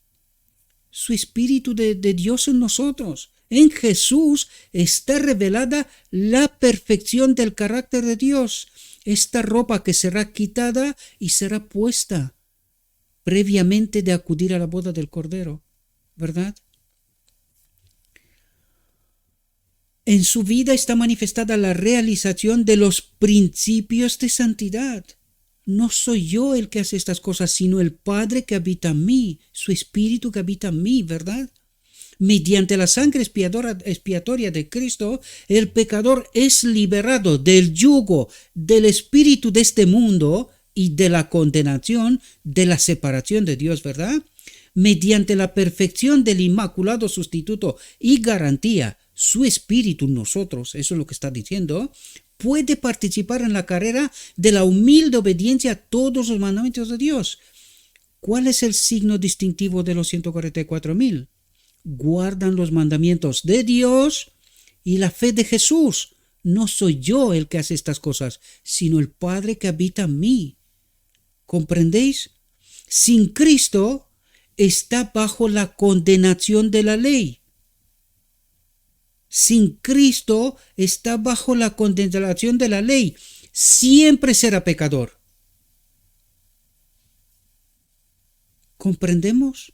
A: su Espíritu de Dios en nosotros. En Jesús está revelada la perfección del carácter de Dios, esta ropa que será quitada y será puesta previamente de acudir a la boda del Cordero, ¿verdad? En su vida está manifestada la realización de los principios de santidad. No soy yo el que hace estas cosas, sino el Padre que habita en mí, su Espíritu que habita en mí, ¿verdad? Mediante la sangre expiatoria de Cristo, el pecador es liberado del yugo del espíritu de este mundo y de la condenación, de la separación de Dios, ¿verdad? Mediante la perfección del inmaculado sustituto y garantía, su espíritu en nosotros, eso es lo que está diciendo, puede participar en la carrera de la humilde obediencia a todos los mandamientos de Dios. ¿Cuál es el signo distintivo de los 144,000? Guardan los mandamientos de Dios y la fe de Jesús. No soy yo el que hace estas cosas, sino el Padre que habita en mí. ¿Comprendéis? Sin Cristo está bajo la condenación de la ley. Sin Cristo está bajo la condenación de la ley. Siempre será pecador. ¿Comprendemos?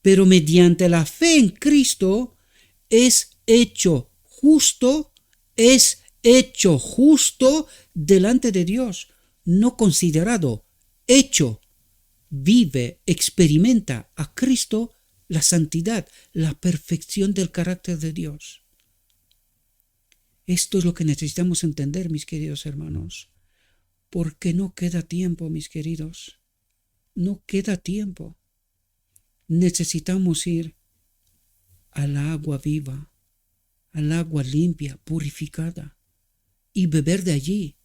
A: Pero mediante la fe en Cristo es hecho justo delante de Dios, no considerado, hecho, vive, experimenta a Cristo la santidad, la perfección del carácter de Dios. Esto es lo que necesitamos entender, mis queridos hermanos, porque no queda tiempo, mis queridos, no queda tiempo. Necesitamos ir al agua viva, al agua limpia, purificada, y beber de allí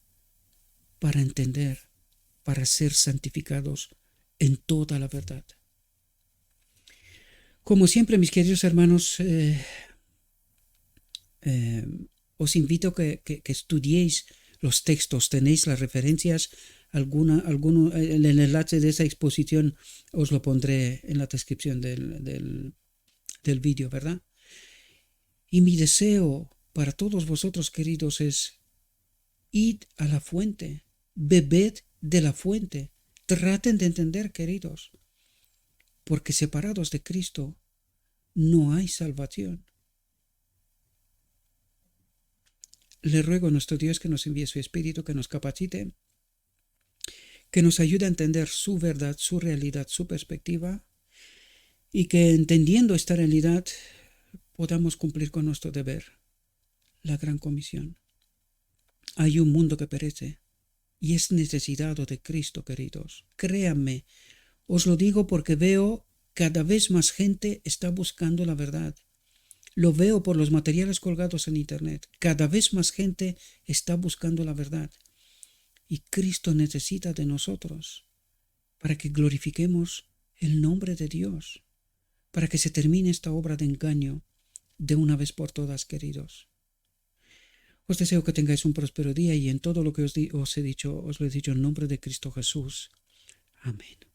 A: para entender, para ser santificados en toda la verdad. Como siempre, mis queridos hermanos, os invito a que estudiéis los textos, tenéis las referencias, el enlace de esa exposición os lo pondré en la descripción del vídeo, ¿verdad? Y mi deseo para todos vosotros, queridos, es id a la fuente, bebed de la fuente, traten de entender, queridos, porque separados de Cristo no hay salvación. Le ruego a nuestro Dios que nos envíe su Espíritu, que nos capacite, que nos ayude a entender su verdad, su realidad, su perspectiva, y que entendiendo esta realidad podamos cumplir con nuestro deber, la gran comisión. Hay un mundo que perece y es necesitado de Cristo, queridos. Créanme, os lo digo porque veo cada vez más gente está buscando la verdad. Lo veo por los materiales colgados en internet. Cada vez más gente está buscando la verdad. Y Cristo necesita de nosotros para que glorifiquemos el nombre de Dios, para que se termine esta obra de engaño de una vez por todas, queridos. Os deseo que tengáis un próspero día y en todo lo que os he dicho, os lo he dicho en nombre de Cristo Jesús. Amén.